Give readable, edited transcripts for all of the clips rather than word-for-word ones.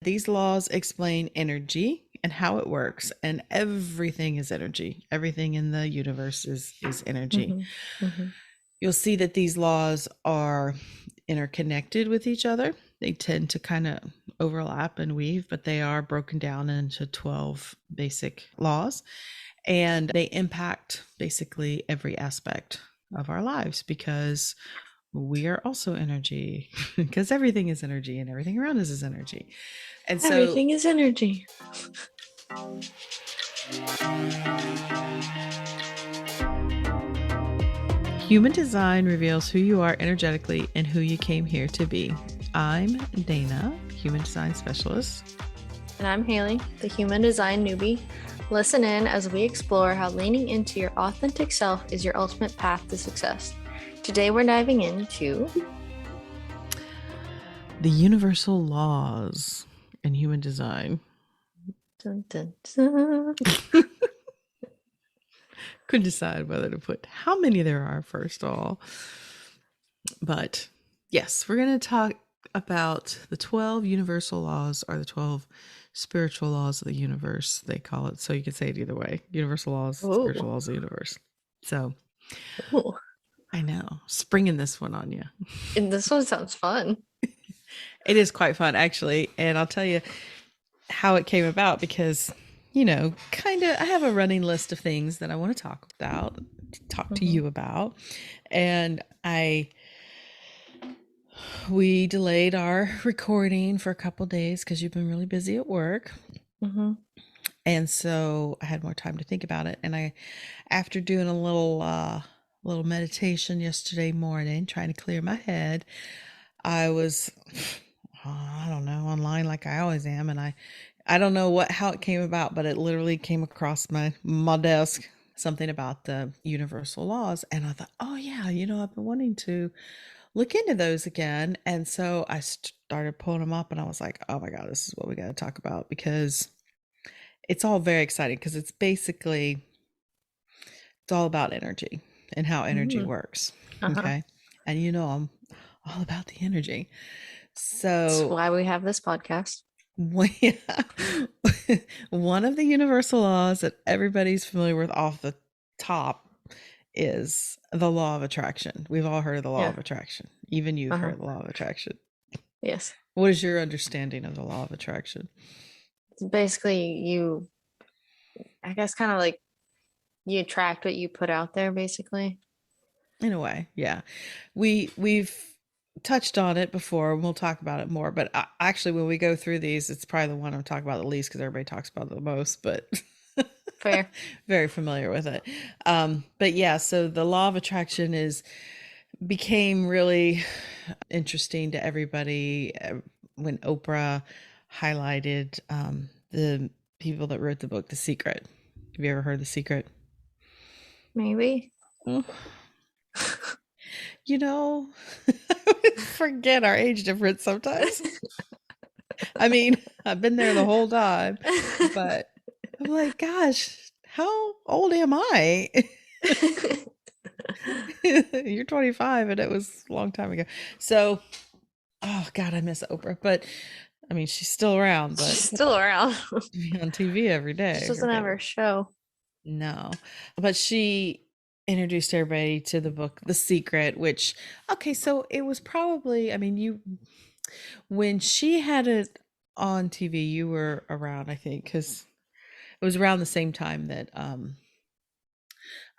These laws explain energy and how it works, and everything is energy. Everything in the universe is energy. Hmm. Hmm. You'll see that these laws are interconnected with each other. They tend to kind of overlap and weave, but they are broken down into 12 basic laws, and they impact basically every aspect of our lives because we are also energy, because everything is energy and everything around us is energy. And so Everything is energy. human design reveals who you are energetically and who you came here to be. I'm Dana, human design specialist. And I'm Haley, the human design newbie. Listen in as we explore how leaning into your authentic self is your ultimate path to success. Today we're diving into The universal laws in human design. dun, dun, dun. Couldn't decide whether to put how many there are, first of all. But yes, we're going to talk about the 12 universal laws, or the 12 spiritual laws of the universe, they call it. So you can say it either way: universal laws, spiritual Ooh, laws of the universe. So ooh. I know, springing this one on you. And this one sounds fun. It is quite fun, actually. And I'll tell you how it came about because, kind of, I have a running list of things that I want to talk about, talk to Hmm. you about. And we delayed our recording for a couple days because you've been really busy at work. Hmm. And so I had more time to think about it. And after doing a little meditation yesterday morning, trying to clear my head, I was, I don't know, online like I always am. And I don't know how it came about, but it literally came across my desk, something about the universal laws. And I thought, oh yeah, I've been wanting to look into those again. And so I started pulling them up, and I was like, oh my God, this is what we got to talk about, because it's all very exciting, because it's all about energy and how energy Mm. works. Uh-huh. Okay. And I'm all about the energy. That's So why we have this podcast. one of the universal laws that everybody's familiar with off the top is the law of attraction. We've all heard of the law Yeah. of attraction. Even you've heard Uh-huh. of the law of attraction. Yes. What is your understanding of the law of attraction? Basically, I guess, kind of like you attract what you put out there, basically. In a way, yeah. We've touched on it before, and we'll talk about it more. But actually, when we go through these, it's probably the one I'm talking about the least, because everybody talks about it the most. But Fair. very familiar with it. But yeah, so the law of attraction is became really interesting to everybody when Oprah highlighted the people that wrote the book The Secret. Have you ever heard The Secret? Maybe. Oh, you know, forget our age difference sometimes. I mean, I've been there the whole time, but I'm like, gosh, how old am I? You're 25, and it was a long time ago. So, oh God, I miss Oprah. But I mean, she's still around, but She's still around. to be on TV every She day, doesn't have forget her it. show. No. But she introduced everybody to the book The Secret, which, okay, so it was probably, I mean, when she had it on TV, you were around, I think, because it was around the same time that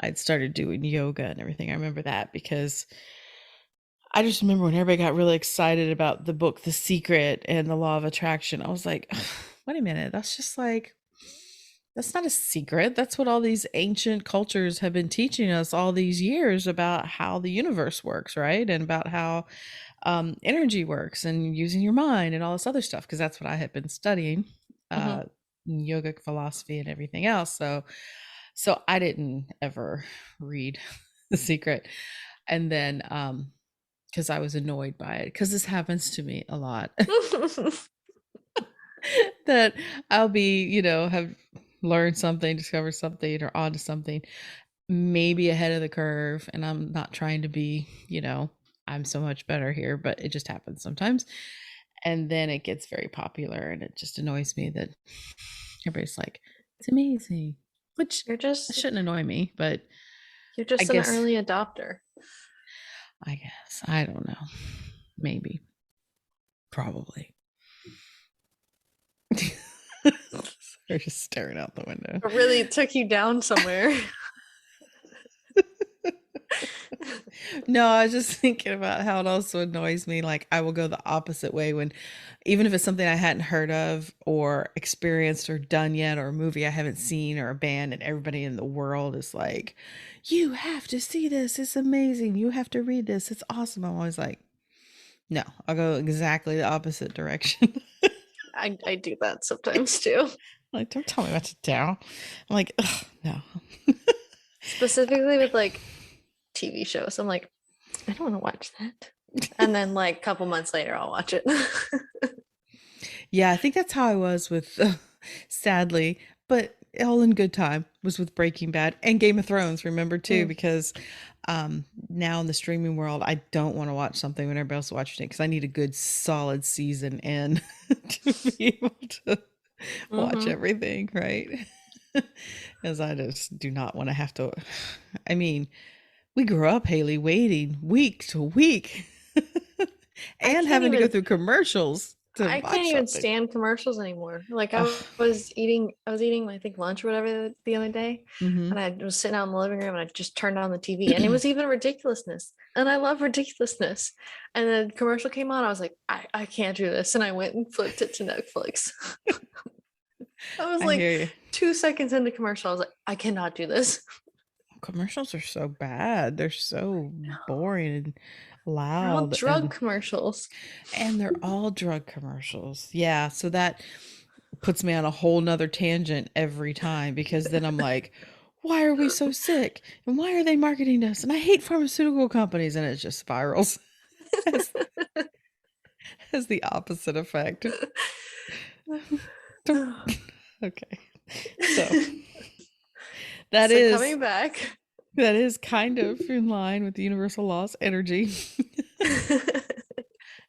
I'd started doing yoga and everything. I remember that because I just remember when everybody got really excited about the book The Secret and the law of attraction. I was like, wait a minute, that's not a secret. That's what all these ancient cultures have been teaching us all these years about how the universe works, right? And about how energy works and using your mind and all this other stuff, because that's what I had been studying, Hmm. uh, yogic philosophy and everything else. So I didn't ever read The Secret. And then, because I was annoyed by it, because this happens to me a lot, that I'll be, have learned something, discovered something, or onto something, maybe ahead of the curve. And I'm not trying to be, I'm so much better here, but it just happens sometimes. And then it gets very popular, and it just annoys me that everybody's like, it's amazing, which You're just shouldn't annoy me, but you're I just an guess, early adopter. I don't know. Maybe, probably. They're just staring out the window. It really took you down somewhere. No, I was just thinking about how it also annoys me. Like, I will go the opposite way when, even if it's something I hadn't heard of or experienced or done yet, or a movie I haven't seen, or a band, and everybody in the world is like, you have to see this. It's amazing. You have to read this. It's awesome. I'm always like, no, I'll go exactly the opposite direction. I do that sometimes too. Like, don't tell me what to do. I'm like, ugh, no. Specifically with like TV shows. I'm like, I don't want to watch that. And then like a couple months later, I'll watch it. Yeah, I think that's how I was with, sadly, but all in good time, was with Breaking Bad and Game of Thrones. Remember too, Mm. because now in the streaming world, I don't want to watch something when everybody else is watching it because I need a good solid season in to be able to watch Mhm. everything, right? Because I just do not want to have to. I mean, we grew up, Haley, waiting week to week I and can't having to go even through commercials to I can't watch even something. stand commercials anymore. Like Ugh. I was eating I think lunch or whatever the other day, Hmm. and I was sitting out in the living room and I just turned on the TV and it was even ridiculousness. And I love ridiculousness. And then commercial came on, I was like, I can't do this. And I went and flipped it to Netflix. I was I like hear you. 2 seconds into commercial, I was like, I cannot do this. Commercials are so bad. They're so boring and They're all loud, drug commercials. and they're all drug commercials. Yeah, so that puts me on a whole nother tangent every time, because then I'm like, why are we so sick? And why are they marketing us? And I hate pharmaceutical companies, and it just spirals. has, has the opposite effect. Okay. So that So is coming back. that is kind of in line with the universal laws, energy.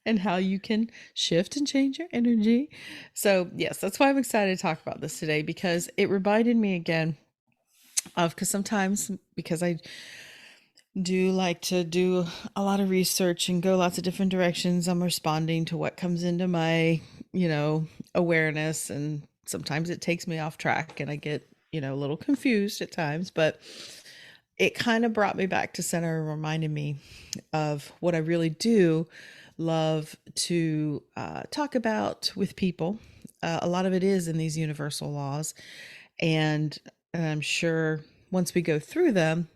And how you can shift and change your energy. So, yes, that's why I'm excited to talk about this today, because it reminded me again of, because sometimes, because I do like to do a lot of research and go lots of different directions, I'm responding to what comes into my, awareness. And sometimes it takes me off track and I get, a little confused at times, but it kind of brought me back to center and reminded me of what I really do love to talk about with people. A lot of it is in these universal laws. And I'm sure once we go through them,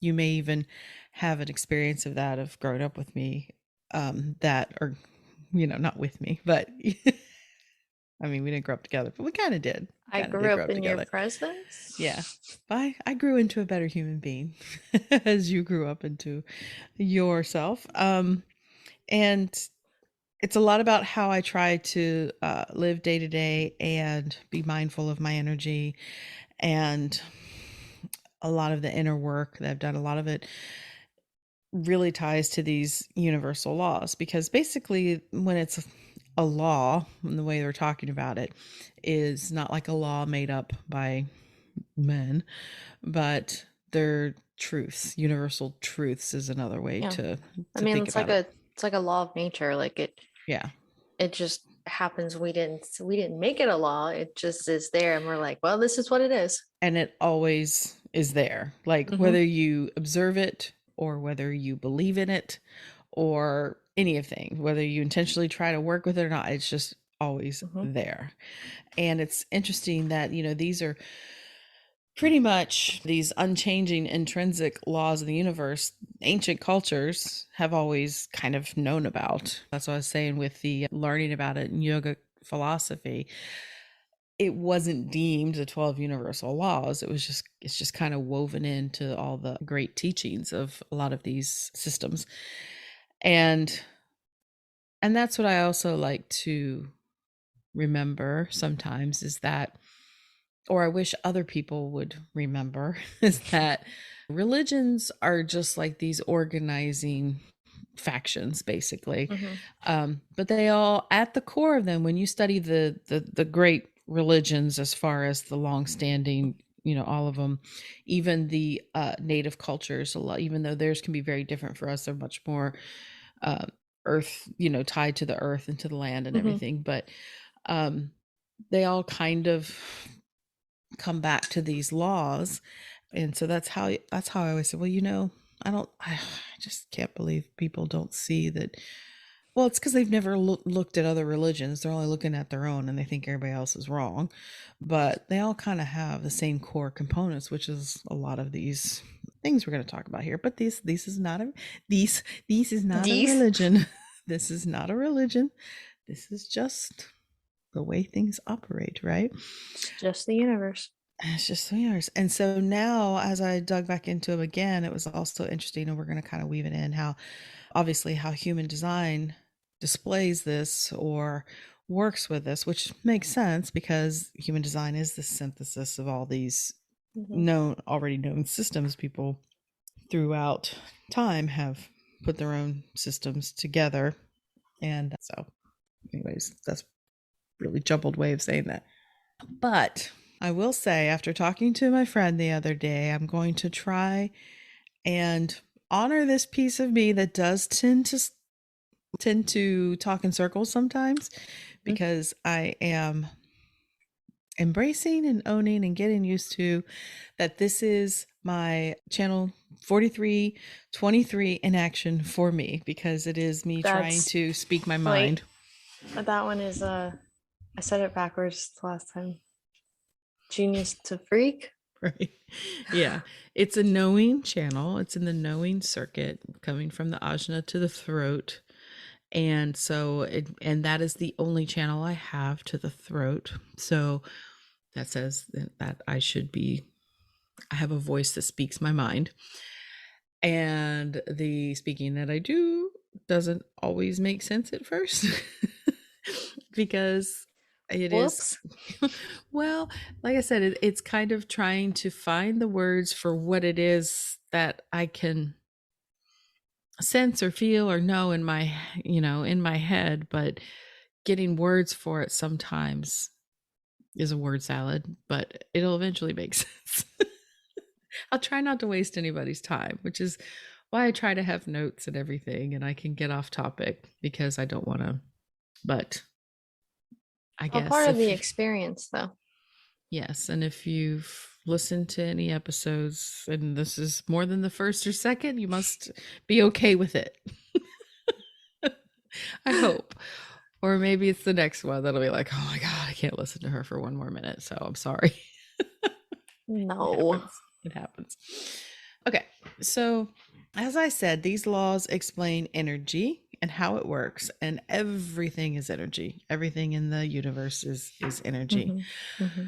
you may even have an experience of that, of growing up with me, that, or, not with me, but I mean, we didn't grow up together, but we kind of did. I Kind of grew did grow up up in your together. presence. Yeah. I grew into a better human being as you grew up into yourself. And it's a lot about how I try to live day to day and be mindful of my energy, and a lot of the inner work that I've done. A lot of it really ties to these universal laws, because basically, when it's a law, and the way they're talking about it is not like a law made up by men, but they're truths. Universal truths is another way Yeah. I to mean, think about it. it's like a law of nature. Like Yeah. it just happens. We didn't make it a law. It just is there and we're like, well, this is what it is. And it always is there. Like, Mm-hmm. whether you observe it or whether you believe in it or anything, whether you intentionally try to work with it or not, it's just always Mm-hmm. there. And it's interesting that, these are pretty much these unchanging intrinsic laws of the universe. Ancient cultures have always kind of known about. That's what I was saying with the learning about it in yoga philosophy. It wasn't deemed the 12 universal laws. It's just kind of woven into all the great teachings of a lot of these systems. And that's what I also like to remember sometimes, is that, or I wish other people would remember, is that religions are just like these organizing factions basically. Hmm. But they all, at the core of them, when you study the great religions, as far as the long-standing, all of them, even the native cultures, a lot, even though theirs can be very different for us, they're much more uh, earth, tied to the earth and to the land and Hmm. everything. But um, they all kind of come back to these laws. And so that's how I always say, well, I just can't believe people don't see that. Well, it's because they've never looked at other religions. They're only looking at their own, and they think everybody else is wrong. But they all kind of have the same core components, which is a lot of these things we're going to talk about here. But this is not a these is not a These. religion. This is not a religion. This is just the way things operate, right? It's just the universe. It's just yours. And so now, as I dug back into them again, it was also interesting, and we're going to kind of weave it in how, obviously, how human design displays this or works with this, which makes sense because human design is the synthesis of all these Hmm. already known systems. People throughout time have put their own systems together. And so, anyways, that's really jumbled way of saying that. But I will say, after talking to my friend the other day, I'm going to try and honor this piece of me that does tend to talk in circles sometimes, because I am embracing and owning and getting used to that this is my channel 4323 in action for me, because it is me trying That's to speak my wait. mind. That one is I said it backwards the last time. Genius to freak. Right. Yeah. It's a knowing channel. It's in the knowing circuit, coming from the ajna to the throat. And so and that is the only channel I have to the throat. So that says that I have a voice that speaks my mind. And the speaking that I do doesn't always make sense at first. Because it is, Whoops. well, like I said, it's kind of trying to find the words for what it is that I can sense or feel or know in my head. But getting words for it sometimes is a word salad, but it'll eventually make sense. I'll try not to waste anybody's time, which is why I try to have notes and everything, and I can get off topic because I don't want to. But I All guess part of the if experience, though. yes, and if you've listened to any episodes and this is more than the first or second, you must be okay with it. I hope. Or maybe it's the next one that'll be like, oh my God, I can't listen to her for one more minute. So I'm sorry. It No. happens. It happens. Okay. So, as I said, these laws explain energy and how it works, and everything is energy. Everything in the universe is energy. Hmm. Hmm.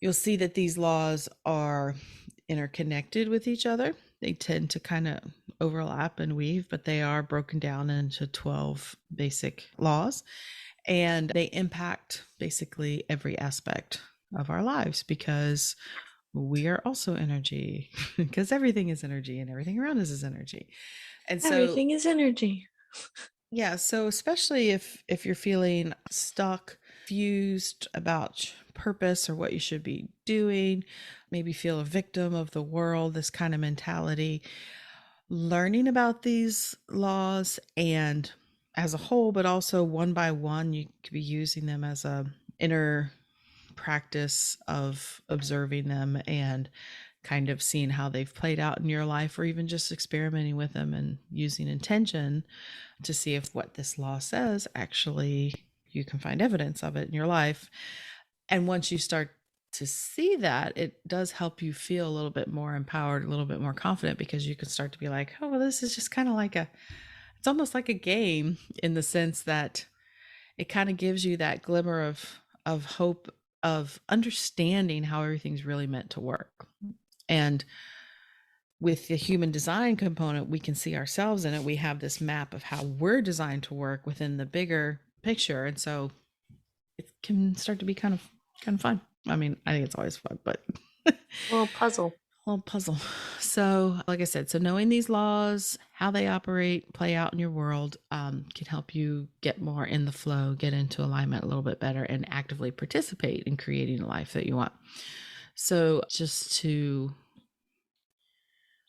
You'll see that these laws are interconnected with each other. They tend to kind of overlap and weave, but they are broken down into 12 basic laws, and they impact basically every aspect of our lives because we are also energy, because everything is energy and everything around us is energy. And so, Everything is energy. yeah, so especially if you're feeling stuck, confused about purpose or what you should be doing, maybe feel a victim of the world, this kind of mentality, learning about these laws and as a whole, but also one by one, you could be using them as a inner practice of observing them and kind of seeing how they've played out in your life, or even just experimenting with them and using intention to see if what this law says actually you can find evidence of it in your life. And once you start to see that, it does help you feel a little bit more empowered, a little bit more confident, because you can start to be like, oh, well, this is just kind of like it's almost like a game, in the sense that it kind of gives you that glimmer of hope, of understanding how everything's really meant to work. And with the human design component, we can see ourselves in it. We have this map of how we're designed to work within the bigger picture. And so it can start to be kind of fun. I mean, I think it's always fun, but A little puzzle. little puzzle. So, like I said, so knowing these laws, how they operate, play out in your world, can help you get more in the flow, get into alignment a little bit better, and actively participate in creating the life that you want. So, just to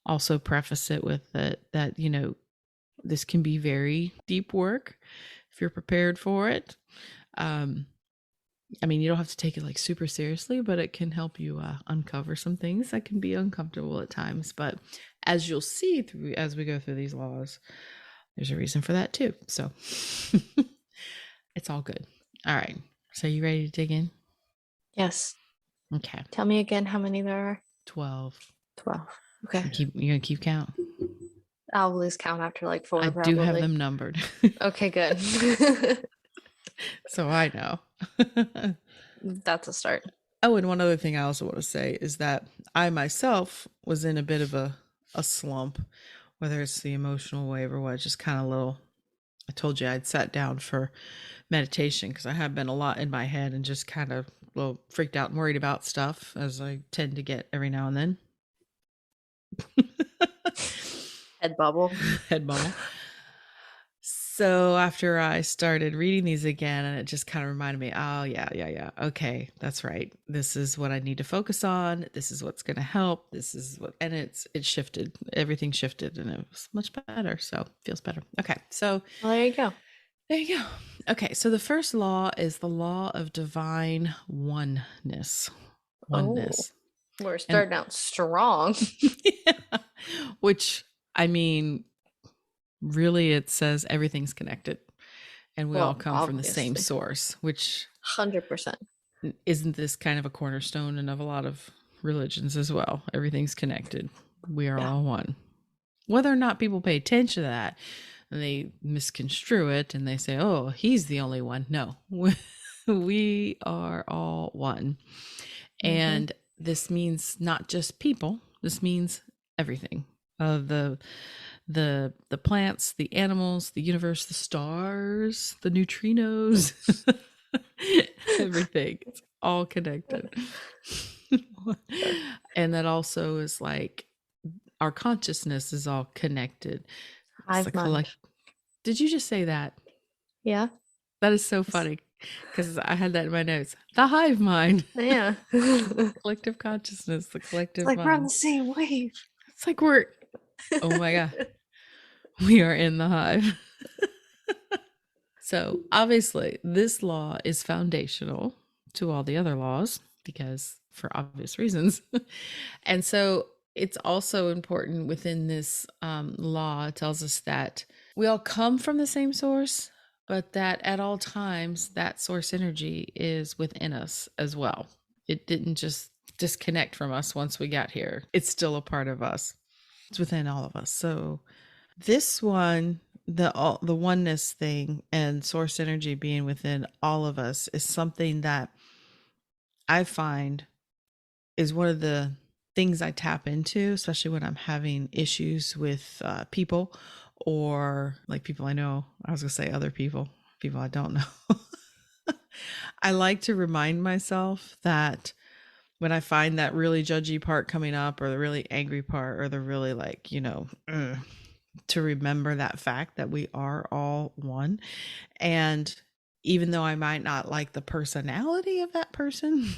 also preface it with that, this can be very deep work if you're prepared for it. I mean, you don't have to take it like super seriously, but it can help you uncover some things that can be uncomfortable at times. But as you'll see through as we go through these laws, there's a reason for that too. So it's all good. All right. So you ready to dig in? Yes. Okay. Tell me again how many there are. 12. 12. Okay. You're gonna keep count? I'll lose count after like 4, I probably. do have them numbered. Okay, good. So I know. That's a start. Oh, and one other thing I also want to say is that I myself was in a bit of a slump, whether it's the emotional wave or what, just kind of little. I told you I'd sat down for meditation because I have been a lot in my head and just kind of a little freaked out and worried about stuff, as I tend to get every now and then. Head bubble. Head bubble. So after I started reading these again, and it just kind of reminded me, oh yeah. Okay, that's right. This is what I need to focus on. This is what's going to help. This is what, and it shifted. Everything shifted, and it was much better. So feels better. Okay, so Well, there you go. There you go. Okay, so the first law is the law of divine oneness. Oneness. Oh, we're starting out strong. Yeah. Which, I mean, really it says everything's connected and we all come from the same source, which 100%. Isn't this kind of a cornerstone and of a lot of religions as well? Everything's connected. We are all one. Whether or not people pay attention to that, and they misconstrue it and they say, oh, he's the only one. No, we are all one. And this means not just people, this means everything. The plants, the animals, the universe, the stars, the neutrinos, everything. It's all connected. And that also is like our consciousness is all connected. Hive mind. Did you just say that? Yeah. That is so funny because I had that in my notes. The hive mind. Yeah. Collective consciousness, the collective mind. mind. We're on the same wave. It's like we're, oh my God, we are in the hive. So obviously this law is foundational to all the other laws because for obvious reasons. And so it's also important within this law, it tells us that we all come from the same source, but that at all times that source energy is within us as well. It didn't just disconnect from us once we got here. It's still a part of us. It's within all of us. So this one, the oneness thing and source energy being within all of us is something that I find is one of the things I tap into, especially when I'm having issues with people or like people I know. I was gonna say other people I don't know. I like to remind myself that when I find that really judgy part coming up or the really angry part or the really like, to remember that fact that we are all one. And even though I might not like the personality of that person,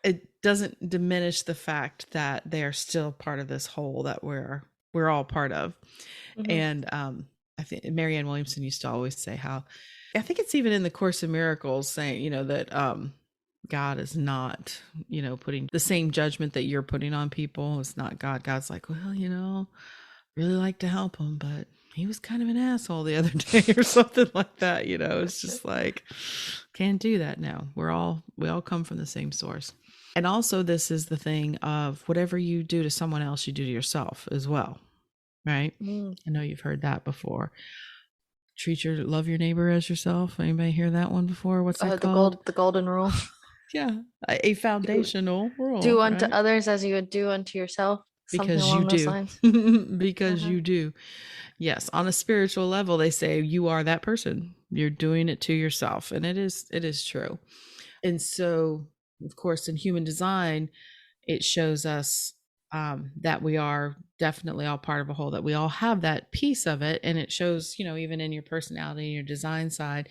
it doesn't diminish the fact that they are still part of this whole that we're all part of. And I think Marianne Williamson used to always say how, I think it's even in the Course in Miracles saying, that God is not, putting the same judgment that you're putting on people. It's not God. God's like, well, really like to help him, but he was kind of an asshole the other day or something like that. It's just like, can't do that now. We all come from the same source. And also this is the thing of whatever you do to someone else, you do to yourself as well. Right? I know you've heard that before. Love your neighbor as yourself. Anybody hear that one before? What's that called? The golden rule. Yeah. A foundational rule. Do unto others as you would do unto yourself. Because you do. Because you do. Yes. On a spiritual level, they say you are that person. You're doing it to yourself. And it is true. And so, of course, in human design, it shows us that we are definitely all part of a whole, that we all have that piece of it. And it shows, even in your personality and your design side,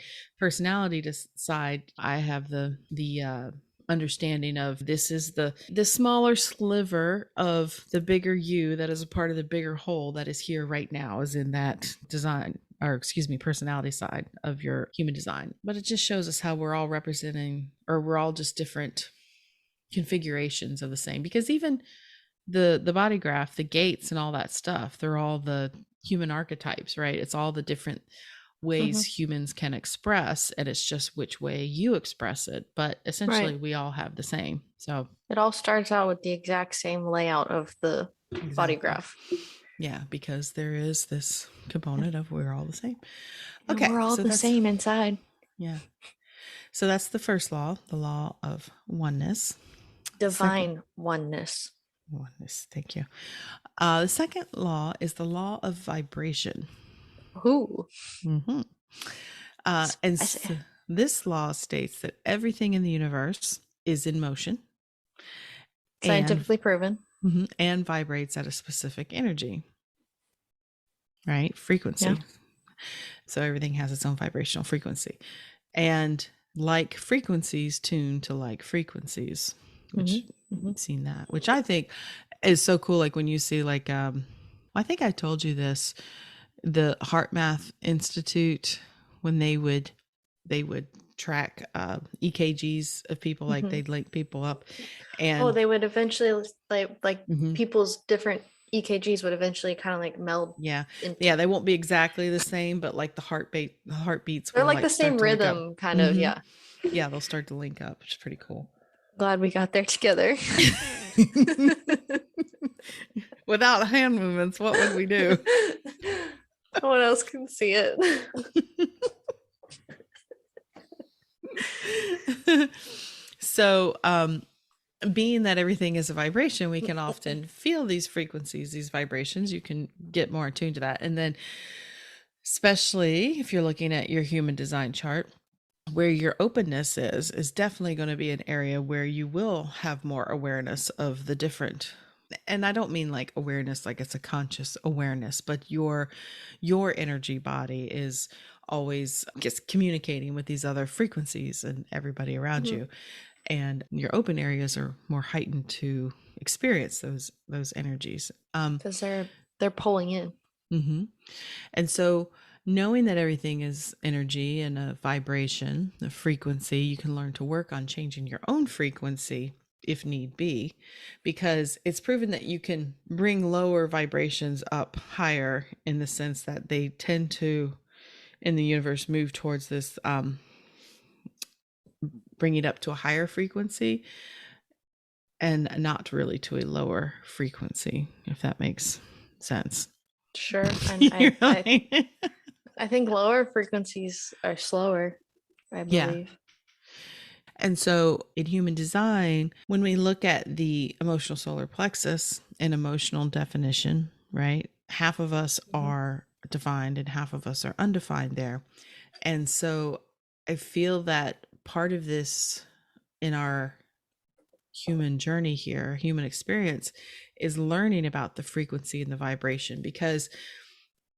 side, I have the understanding of this is the smaller sliver of the bigger you that is a part of the bigger whole that is here right now, is in that design, or excuse me, personality side of your human design. But it just shows us how we're all representing, or we're all just different configurations of the same, because even the body graph, the gates and all that stuff, they're all the human archetypes, right? It's all the different ways humans can express, and it's just which way you express it, but essentially Right. we all have the same. So It all starts out with the exact same layout of the body exactly. graph. Yeah, because there is this component of we're all the same. And Okay, we're all so the that's same inside. yeah. So that's the first law, the law of oneness. Divine oneness. Oneness, thank you. The second law is the law of vibration. Ooh. Mm-hmm. This law states that everything in the universe is in motion Scientifically proven. And vibrates at a specific energy, right? Frequency. Yeah. So everything has its own vibrational frequency. And like frequencies tune to like frequencies, which you've seen that, which I think is so cool. Like when you see like, I think I told you this, the HeartMath Institute, when they would track EKGs of people, like they'd link people up, and they would eventually like people's different EKGs would eventually kind of like meld. Yeah, they won't be exactly the same, but like the heartbeats, they're like the same rhythm, kind of. Yeah, they'll start to link up, which is pretty cool. Glad we got there together. Without hand movements, what would we do? No one else can see it. So, being that everything is a vibration, we can often feel these frequencies, these vibrations. You can get more attuned to that. And then, especially if you're looking at your human design chart, where your openness is definitely going to be an area where you will have more awareness of the different. And I don't mean like awareness, like it's a conscious awareness, but your energy body is always just communicating with these other frequencies and everybody around you. And your open areas are more heightened to experience those energies. Because they're pulling in. And so knowing that everything is energy and a vibration, a frequency, you can learn to work on changing your own frequency if need be, because it's proven that you can bring lower vibrations up higher, in the sense that they tend to, in the universe, move towards this bring it up to a higher frequency and not really to a lower frequency, if that makes sense. Sure. And I think lower frequencies are slower, I believe. Yeah. And so in human design, when we look at the emotional solar plexus and emotional definition, right, half of us are defined and half of us are undefined there. And so I feel that part of this in our human journey here, human experience, is learning about the frequency and the vibration, because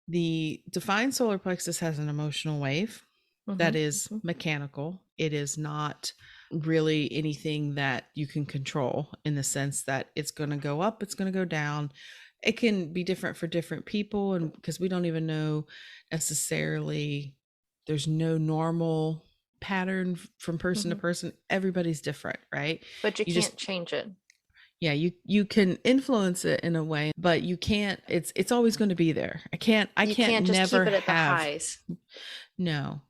the defined solar plexus has an emotional wave that is mechanical. It is not really anything that you can control, in the sense that it's going to go up, it's going to go down. It can be different for different people, and because we don't even know necessarily, there's no normal pattern from person to person. Everybody's different, right? But you can't just change it. Yeah, you can influence it in a way, but you can't. It's always going to be there. I can't just never keep it at the highs. No,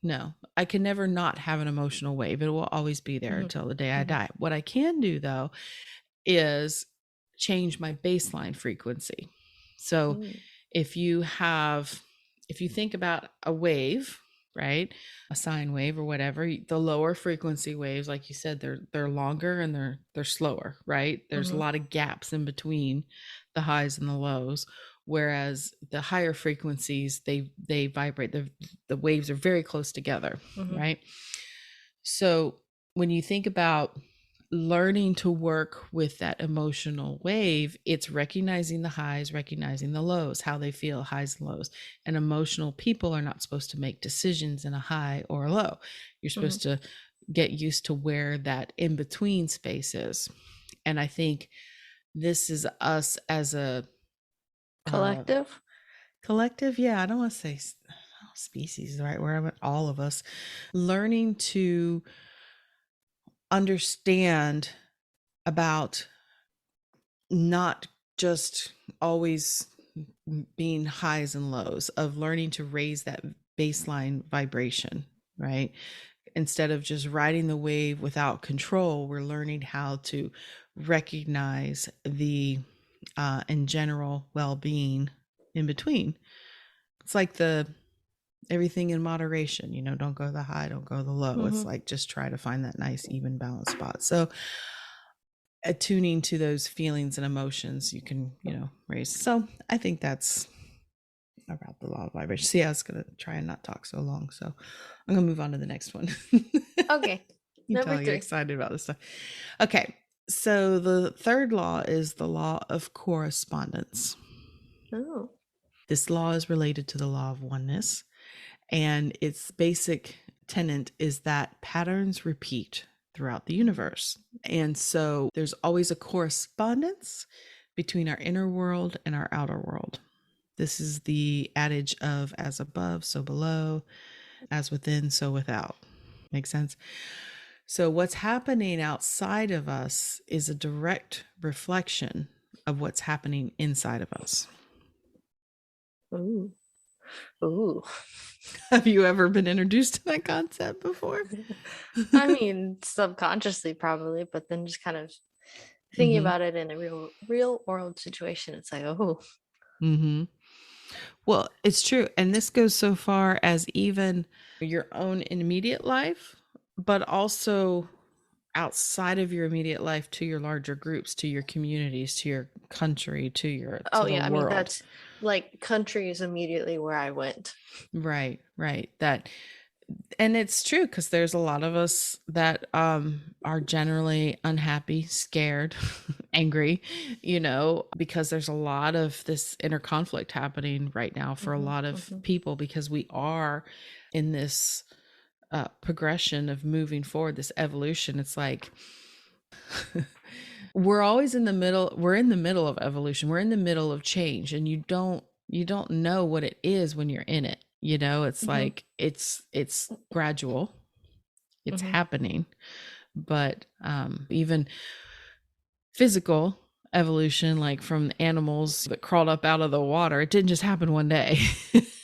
I can never not have an emotional wave. It will always be there until the day I die. What I can do, though, is change my baseline frequency. So if you think about a wave, right, a sine wave or whatever, the lower frequency waves, like you said, they're longer and they're slower, right? There's a lot of gaps in between the highs and the lows, whereas the higher frequencies, they vibrate, the waves are very close together, right? So when you think about learning to work with that emotional wave, it's recognizing the highs, recognizing the lows, how they feel, highs and lows. And emotional people are not supposed to make decisions in a high or a low. You're Mhm. supposed to get used to where that in between space is. And I think this is us as a uh, Collective. collective. Yeah, I don't want to say species is the right word, but all of us learning to understand about not just always being highs and lows, of learning to raise that baseline vibration, right? Instead of just riding the wave without control, we're learning how to recognize the in general well-being in between. It's like the everything in moderation, don't go the high, don't go the low. It's Hmm. like just try to find that nice even balance spot. So attuning to those feelings and emotions you can raise. So I think that's about the law of vibration. See, I was gonna try and not talk so long, so I'm gonna move on to the next one. Okay. You Number tell you're 3. excited about this stuff. Okay, so the third law is the law of correspondence. Oh. This law is related to the law of oneness, and its basic tenet is that patterns repeat throughout the universe. And so there's always a correspondence between our inner world and our outer world. This is the adage of as above, so below, as within, so without. Makes sense? So, what's happening outside of us is a direct reflection of what's happening inside of us. Ooh. Ooh. Have you ever been introduced to that concept before? I mean, subconsciously probably, but then just kind of thinking Mm-hmm. about it in a real world situation, it's like, oh. Mm-hmm. Well, it's true. And this goes so far as even your own immediate life, but also outside of your immediate life to your larger groups, to your communities, to your country, Oh to the yeah, I mean world. that's like country is immediately where I went. Right, right. That and it's true because there's a lot of us that are generally unhappy, scared, angry, because there's a lot of this inner conflict happening right now for a Hmm. lot of Hmm. people because we are in this progression of moving forward, this evolution. It's like we're always in the middle. We're in the middle of evolution. We're in the middle of change, and you don't know what it is when you're in it. It's Hmm. like it's gradual, it's Hmm. happening, but even physical evolution, like from animals that crawled up out of the water, it didn't just happen one day.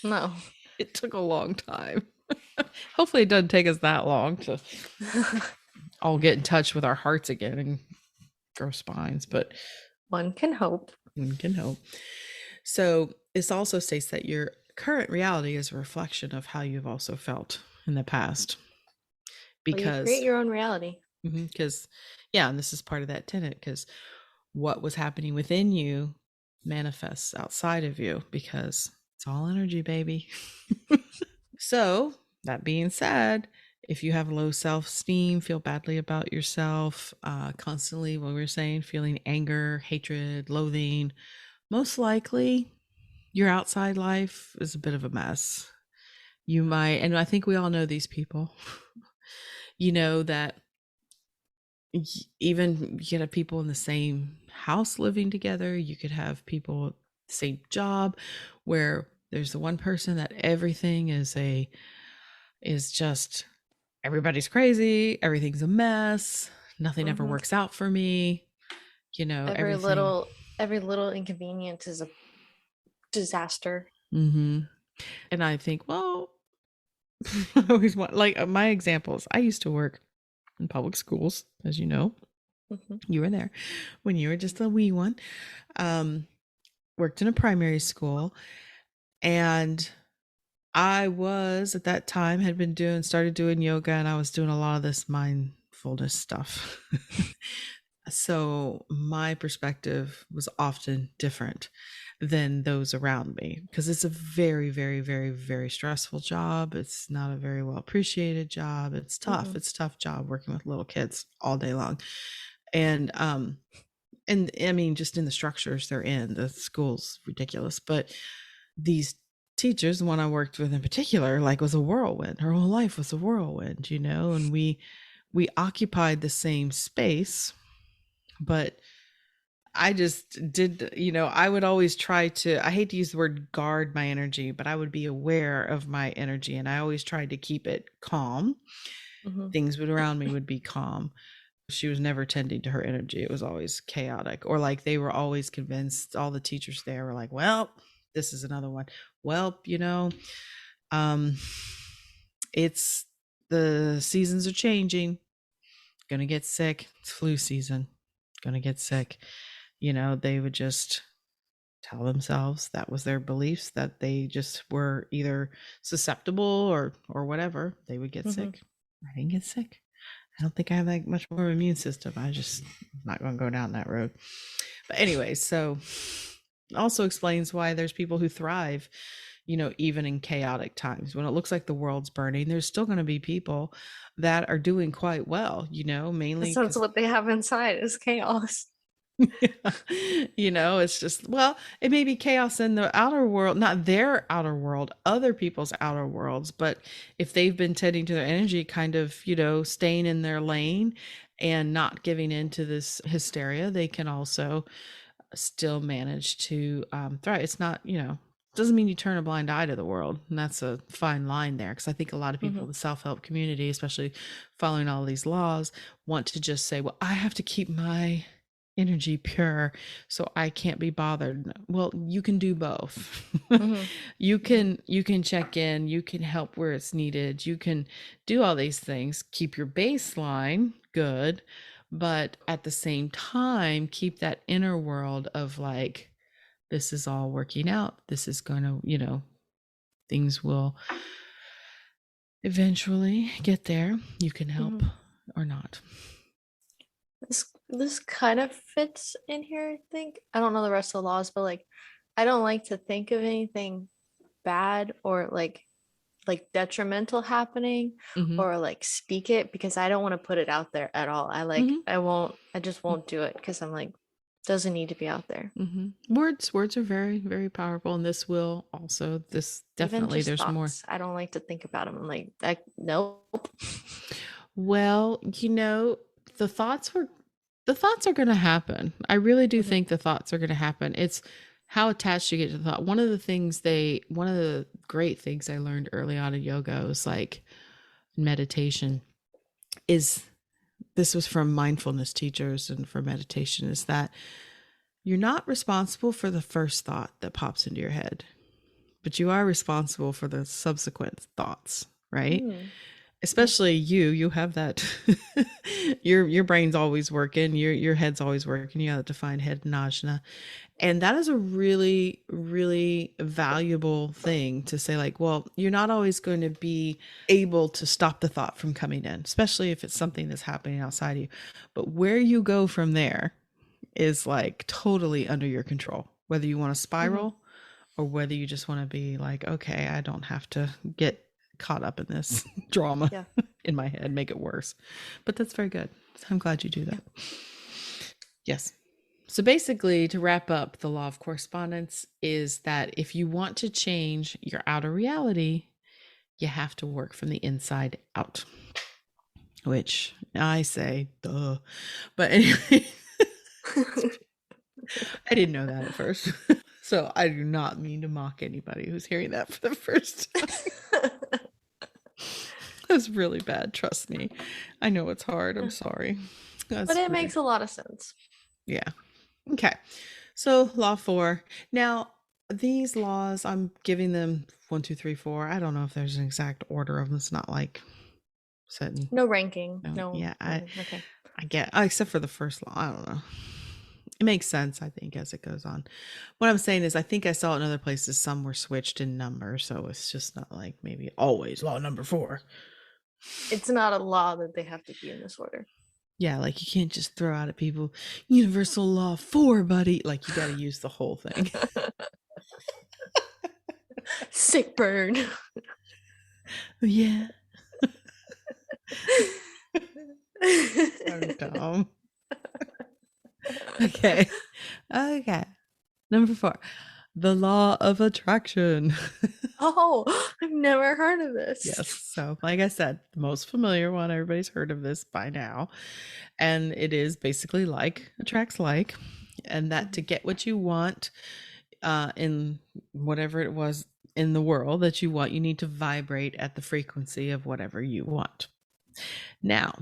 No. It took a long time. Hopefully, it doesn't take us that long to all get in touch with our hearts again and grow spines, but One can hope. one can hope. So, this also states that your current reality is a reflection of how you've also felt in the past. Well, you create Because, your own reality. because, yeah, and this is part of that tenet, because what was happening within you manifests outside of you because it's all energy, baby. So, that being said, if you have low self esteem, feel badly about yourself, constantly, what we were saying, feeling anger, hatred, loathing, most likely your outside life is a bit of a mess. You might, and I think we all know these people, that even you could have people in the same house living together. You could have people same job where there's the one person that everything is just everybody's crazy, everything's a mess, nothing ever Hmm. works out for me, Every everything. little inconvenience is a disaster. Hmm. And I think, well, I always want like my examples. I used to work in public schools, as you know. Hmm. You were there when you were just a wee one. Um, Worked in a primary school, and I was at that time had been started doing yoga, and I was doing a lot of this mindfulness stuff. So my perspective was often different than those around me because it's a very, very, very, very stressful job. It's not a very well appreciated job. It's tough. Hmm. It's a tough job working with little kids all day long. And and I mean, just in the structures they're in, the school's ridiculous. But these teachers, the one I worked with in particular, like was a whirlwind. Her whole life was a whirlwind, you know, and we occupied the same space, but I just did, you know, I would always try to, I hate to use the word guard my energy, but I would be aware of my energy and I always tried to keep it calm. Hmm. Things would around me would be calm. She was never tending to her energy. It was always chaotic. Or like they were always convinced, all the teachers there were like, well, this is another one. Well, you know, um, it's the seasons are changing. Gonna get sick. It's flu season. Gonna get sick. You know, they would just tell themselves that was their beliefs, that they just were either susceptible or whatever. They would get Hmm. sick. I didn't get sick. I don't think I have that much more of an immune system. I just not going to go down that road. But anyway, so also explains why there's people who thrive, you know, even in chaotic times. When it looks like the world's burning, there's still going to be people that are doing quite well, you know, mainly That's because what they have inside is chaos. you know, it's just, well, it may be chaos in the outer world, not their outer world, other people's outer worlds. But if they've been tending to their energy, kind of, you know, staying in their lane and not giving into this hysteria, they can also still manage to thrive. It's not, you know, doesn't mean you turn a blind eye to the world. And that's a fine line there. Cause I think a lot of people Hmm. in the self help community, especially following all these laws, want to just say, well, I have to keep my energy pure so I can't be bothered. Well, you can do both. Hmm. You can check in, you can help where it's needed, you can do all these things, keep your baseline good, but at the same time keep that inner world of like, this is all working out, this is going to, you know, things will eventually get there. You can help Hmm. or not. This kind of fits in here, I think. I don't know the rest of the laws, but like I don't like to think of anything bad or like detrimental happening Hmm. or like speak it because I don't want to put it out there at all. Hmm. I just won't do it because I'm like doesn't need to be out there. Hmm. Words are very, very powerful, and this will also, this Even definitely, just there's more. thoughts. I don't like to think about them. I'm like, I nope. Well, you know, the thoughts were, the thoughts are going to happen. I really do Mhm. think the thoughts are going to happen. It's how attached you get to the thought. One of the great things I learned early on in yoga was like meditation is, this was from mindfulness teachers and for meditation, is that you're not responsible for the first thought that pops into your head, but you are responsible for the subsequent thoughts, right? Mm. Yep. Especially you have that your brain's always working, your head's always working, you have that defined head najna, and that is a really, really valuable thing to say, like, well, you're not always going to be able to stop the thought from coming in, especially if it's something that's happening outside of you, but where you go from there is like totally under your control, whether you want to Hmm. spiral or whether you just want to be like, okay, I don't have to get caught up in this drama Yeah. in my head, make it worse. But that's very good. I'm glad you do Yeah. that. Yes. So basically, to wrap up, the law of correspondence is that if you want to change your outer reality, you have to work from the inside out, which I say, duh. But anyway, I didn't know that at first. So I do not mean to mock anybody who's hearing that for the first time. That's really bad. Trust me. I know it's hard. I'm sorry. But That's it very, makes a lot of sense. yeah. Okay. So law four. Now, these laws, I'm giving them one, two, three, four. I don't know if there's an exact order of them. It's not like setting. No ranking. No, No yeah, nothing. Okay. I get, except for the first law. I don't know. It makes sense, I think, as it goes on. What I'm saying is, I think I saw in other places some were switched in number, so it's just not like maybe always law number four. It's not a law that they have to be in this order. Yeah, like you can't just throw out at people universal law 4, buddy. Like you got to use the whole thing. Sick burn. Yeah. So dumb. Okay. Okay. Number 4, the law of attraction. Oh, I've never heard of this. Yes. So, like I said, the most familiar one, everybody's heard of this by now. And it is basically like attracts like, and that to get what you want in whatever it was in the world that you want, you need to vibrate at the frequency of whatever you want. Now,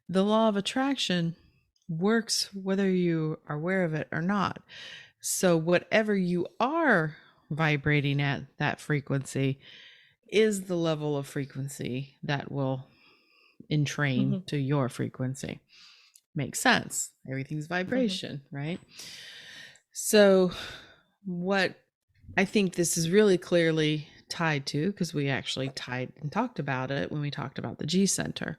the law of attraction works whether you are aware of it or not. So, whatever you are vibrating at, that frequency is the level of frequency that will entrain Mhm. to your frequency. Makes sense. Everything's Mhm. vibration, right? So, what I think this is really clearly tied to, because we actually tied and talked about it when we talked about the G center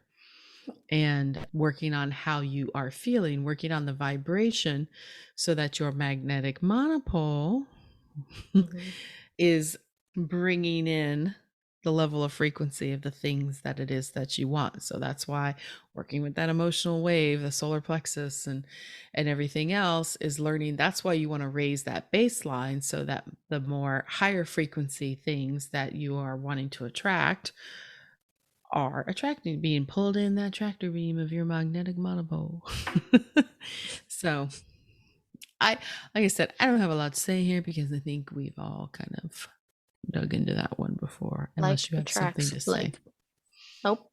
and working on how you are feeling, working on the vibration so that your magnetic monopole Mhm. is bringing in the level of frequency of the things that it is that you want. So that's why working with that emotional wave, the solar plexus and everything else is learning. That's why you want to raise that baseline so that the more higher frequency things that you are wanting to attract are attracting, being pulled in that tractor beam of your magnetic monopole. So I, like I said, I don't have a lot to say here because I think we've all kind of dug into that one before, Like unless you have something attracts to say. like. Nope.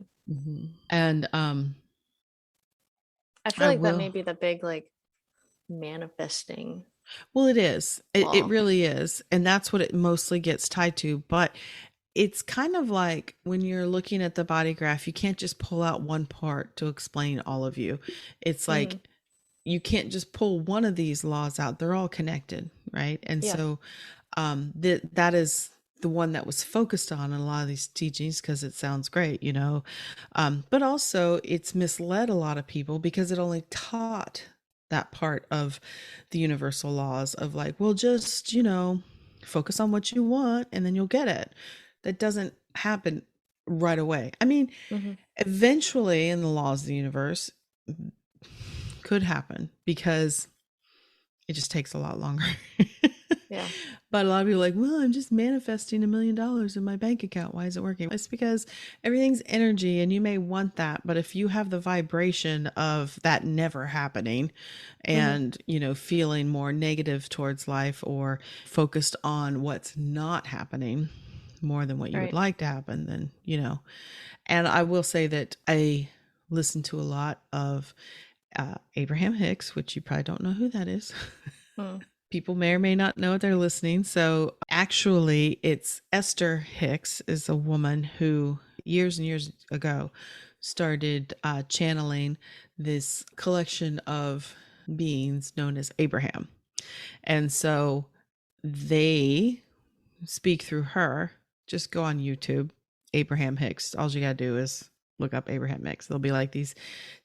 And I feel I like that will. may be the big like manifesting Well, it is. It law. really is, and that's what it mostly gets tied to. But it's kind of like when you're looking at the body graph, you can't just pull out one part to explain all of you. It's Mhm. like you can't just pull one of these laws out. They're all connected, right? And Yeah. so that is the one that was focused on in a lot of these teachings because it sounds great, but also it's misled a lot of people because it only taught that part of the universal laws of like, well, just focus on what you want and then you'll get it. That doesn't happen right away. I mean, Mhm. eventually in the laws of the universe could happen because it just takes a lot longer. Yeah. But a lot of people are like, well, I'm just manifesting $1 million in my bank account. Why is it working? It's because everything's energy and you may want that. But if you have the vibration of that never happening Mhm. and, feeling more negative towards life or focused on what's not happening more than what you would Right. like to happen, then, and I will say that I listen to a lot of Abraham Hicks, which you probably don't know who that is. Mm. People may or may not know they're listening. So actually, it's Esther Hicks is a woman who years and years ago started channeling this collection of beings known as Abraham. And so they speak through her. Just go on YouTube, Abraham Hicks. All you got to do is look up Abraham Hicks. There'll be like these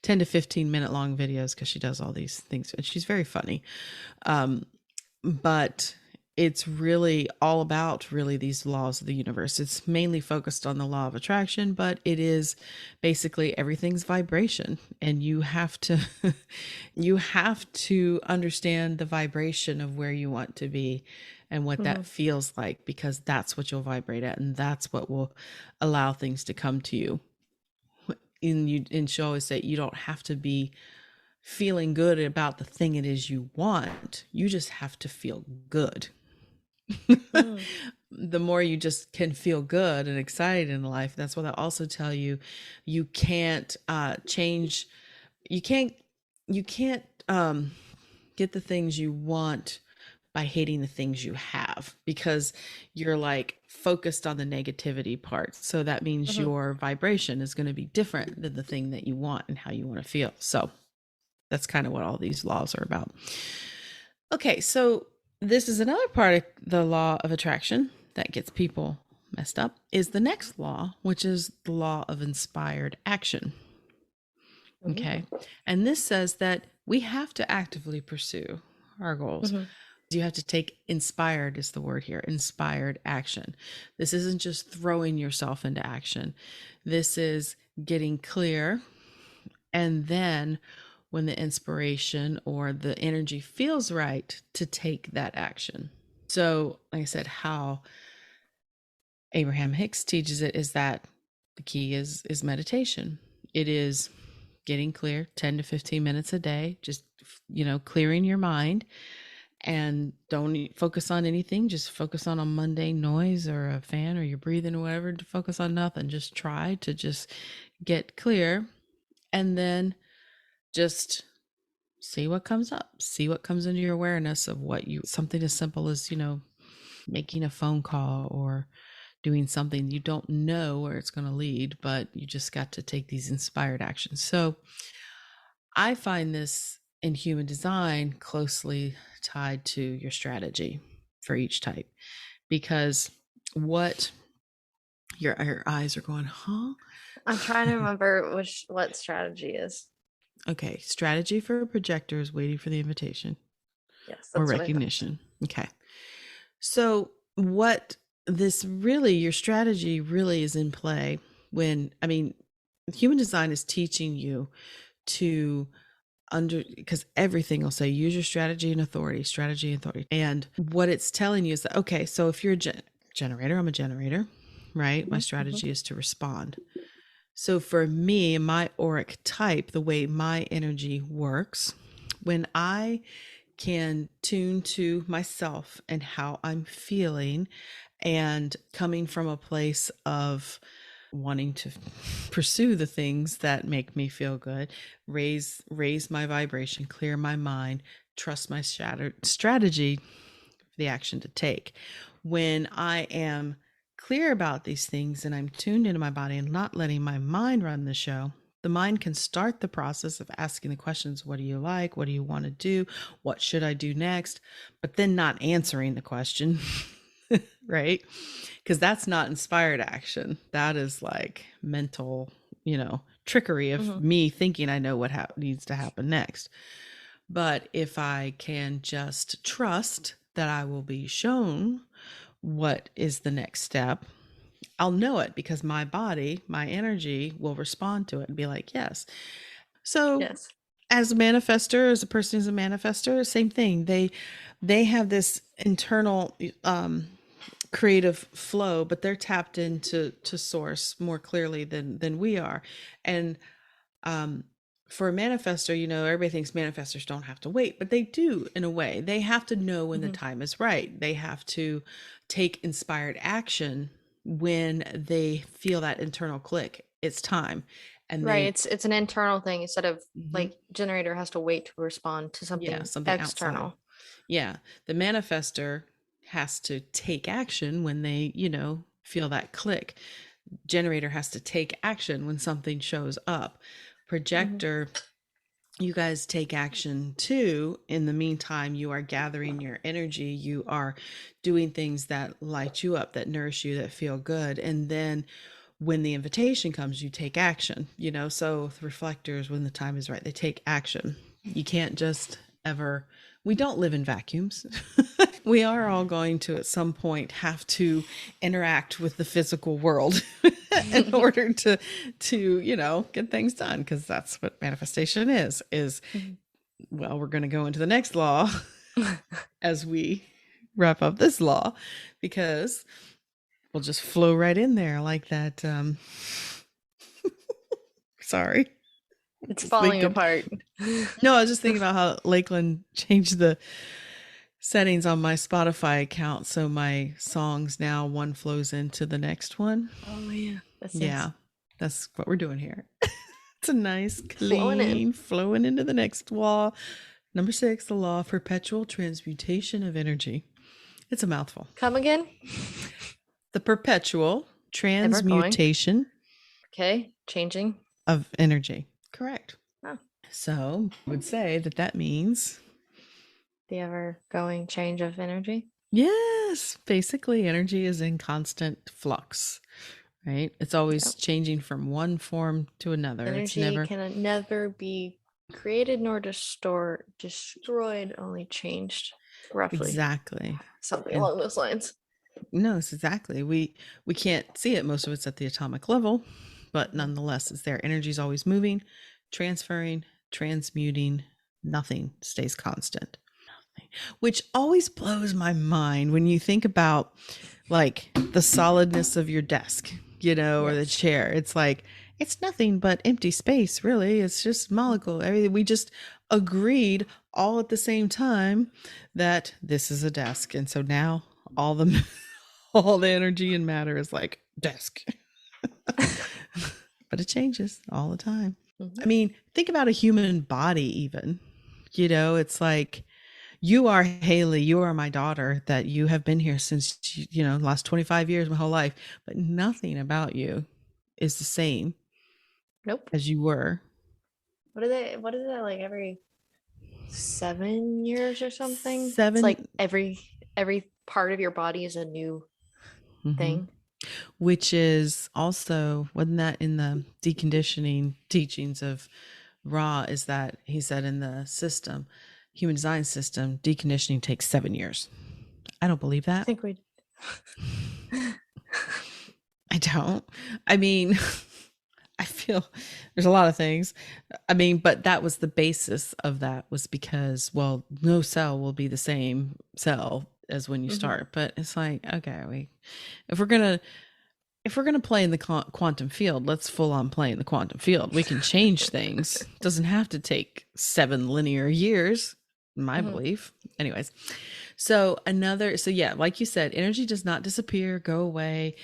10 to 15-minute long videos because she does all these things. And she's very funny. Um, but it's really all about really these laws of the universe. It's mainly focused on the law of attraction, but it is basically everything's vibration and you have to you have to understand the vibration of where you want to be and what that Mhm. feels like because that's what you'll vibrate at and that's what will allow things to come to you. And she always say you don't have to be feeling good about the thing it is you want. You just have to feel good. Mm. The more you just can feel good and excited in life, that's what I also tell you. You can't change. You can't. You can't get the things you want by hating the things you have because you're like focused on the negativity part. So that means Mhm. your vibration is going to be different than the thing that you want and how you want to feel. So that's kind of what all these laws are about. Okay, so this is another part of the law of attraction that gets people messed up is the next law, which is the law of inspired action. Okay. Ooh. And this says that we have to actively pursue our goals. Mhm. You have to take inspired, is the word here, inspired action. This isn't just throwing yourself into action. This is getting clear. And then when the inspiration or the energy feels right, to take that action. So, like I said, how Abraham Hicks teaches it is that the key is meditation. It is getting clear 10 to 15 minutes a day, just clearing your mind, and don't focus on anything. Just focus on a mundane noise or a fan or your breathing or whatever. To focus on nothing. Just try to just get clear, and then just see what comes up. See what comes into your awareness of something as simple as, making a phone call or doing something you don't know where it's going to lead, but you just got to take these inspired actions. So I find this in human design closely tied to your strategy for each type, because what your eyes are going, huh? I'm trying to remember what strategy is. Okay, strategy for a projector is waiting for the invitation Yes, or that's what I thought. recognition. Okay. So what your strategy really is in play when, human design is teaching you to because everything will say use your strategy and authority, strategy and authority. And what it's telling you is that, okay, so if you're a generator, I'm a generator, right? My Mhm. strategy is to respond. So for me, my auric type, the way my energy works, when I can tune to myself and how I'm feeling, and coming from a place of wanting to pursue the things that make me feel good, raise my vibration, clear my mind, trust my strategy for the action to take. When I am clear about these things and I'm tuned into my body and not letting my mind run the show, the mind can start the process of asking the questions: what do you like? What do you want to do? What should I do next? But then not answering the question, right? Because that's not inspired action. That is like mental, trickery of Mhm. me thinking I know what needs to happen next. But if I can just trust that I will be shown what is the next step, I'll know it because my body, my energy will respond to it and be like, yes. So Yes. as a manifester, as a person who's a manifester, same thing. They have this internal creative flow, but they're tapped into source more clearly than we are. And um for a manifester, everybody thinks manifestors don't have to wait, but they do. In a way, they have to know when the Mhm. time is right. They have to take inspired action when they feel that internal click, it's time. And Right. they It's an internal thing instead of Mhm. like generator has to wait to respond to Yeah, something something outside. external. Yeah, the manifester has to take action when they, feel that click. Generator has to take action when something shows up. Mhm. Projector, you guys take action too. In the meantime, you are gathering your energy. You are doing things that light you up, that nourish you, that feel good. And then when the invitation comes, you take action, So with reflectors, when the time is right, they take action. You can't just ever, we don't live in vacuums. We are all going to at some point have to interact with the physical world in order to get things done, because that's what manifestation is. Mhm. Well, we're going to go into the next law as we wrap up this law, because we'll just flow right in there like that. Sorry. It's Just falling thinking. apart. No, I was just thinking about how Lakeland changed the settings on my Spotify account, so my songs now one flows into the next one. Oh yeah, that's nice. Yeah, that's what we're doing here. It's a nice, Flowing in. clean, flowing into the next law. Number 6, the law of perpetual transmutation of energy. It's a mouthful. Come again? The perpetual Ever going. transmutation Okay. Changing. of energy. Correct. Oh, So I would say that means, the ever going change of energy. yes, basically energy is in constant flux, right? It's always Yep. changing from one form to another. It's Energy never can never be created nor destroyed, only changed, roughly. exactly. Something And along those lines. no, it's exactly. We can't see it. Most of it's at the atomic level, but Mhm. nonetheless, it's there. Energy is always moving, transferring, transmuting. Nothing stays constant. Which always blows my mind when you think about like the solidness of your desk, or the Yes. chair. It's like it's nothing but empty space, really. It's just molecule. Everything we just agreed all at the same time that this is a desk. And so now all the all the energy and matter is like desk. But it changes all the time. Mhm. I mean, think about a human body even. It's like you are Haley, you are my daughter, that you have been here since, last 25 years, my whole life, but nothing about you is the same Nope. as you were. What is that, like every 7 years or something? It's like Seven, every part of your body is a new mhm, thing. which is also, wasn't that in the deconditioning teachings of Ra? Is that he said in the system, human design system, deconditioning takes 7 years. I don't believe I that. think we I don't. I mean, I feel there's a lot of things. I mean, but that was the basis of that, was because, well, no cell will be the same cell as when you Mhm. start. But it's like, okay, if we're gonna if we're gonna play in the quantum field, let's full on play in the quantum field. We can change things. It doesn't have to take 7 linear years, in my Mhm. belief. Anyways, so yeah, like you said, energy does not disappear, go away,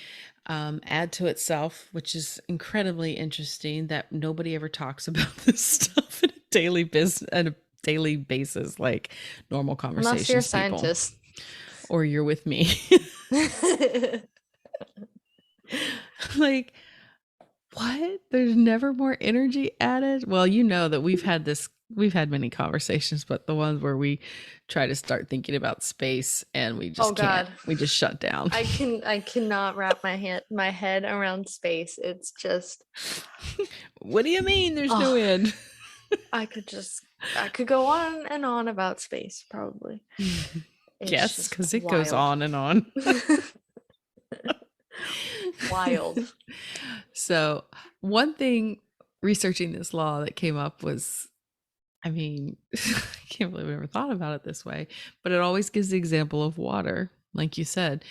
add to itself, which is incredibly interesting that nobody ever talks about this stuff in a daily business at a daily basis, like normal Unless you're a conversations, people, scientist. or you're with me. Like, what? There's never more energy added? Well, you know that we've had many conversations, but the ones where we try to start thinking about space and we Oh just can't. God. We just shut down. I cannot wrap my head around space. It's just What do you mean there's no oh end? I could go on and on about space, probably. It's Yes, just because it goes wild. on and on. Wild. So, one thing researching this law that came up was, I mean, I can't believe we ever thought about it this way, but it always gives the example of water. Like you said,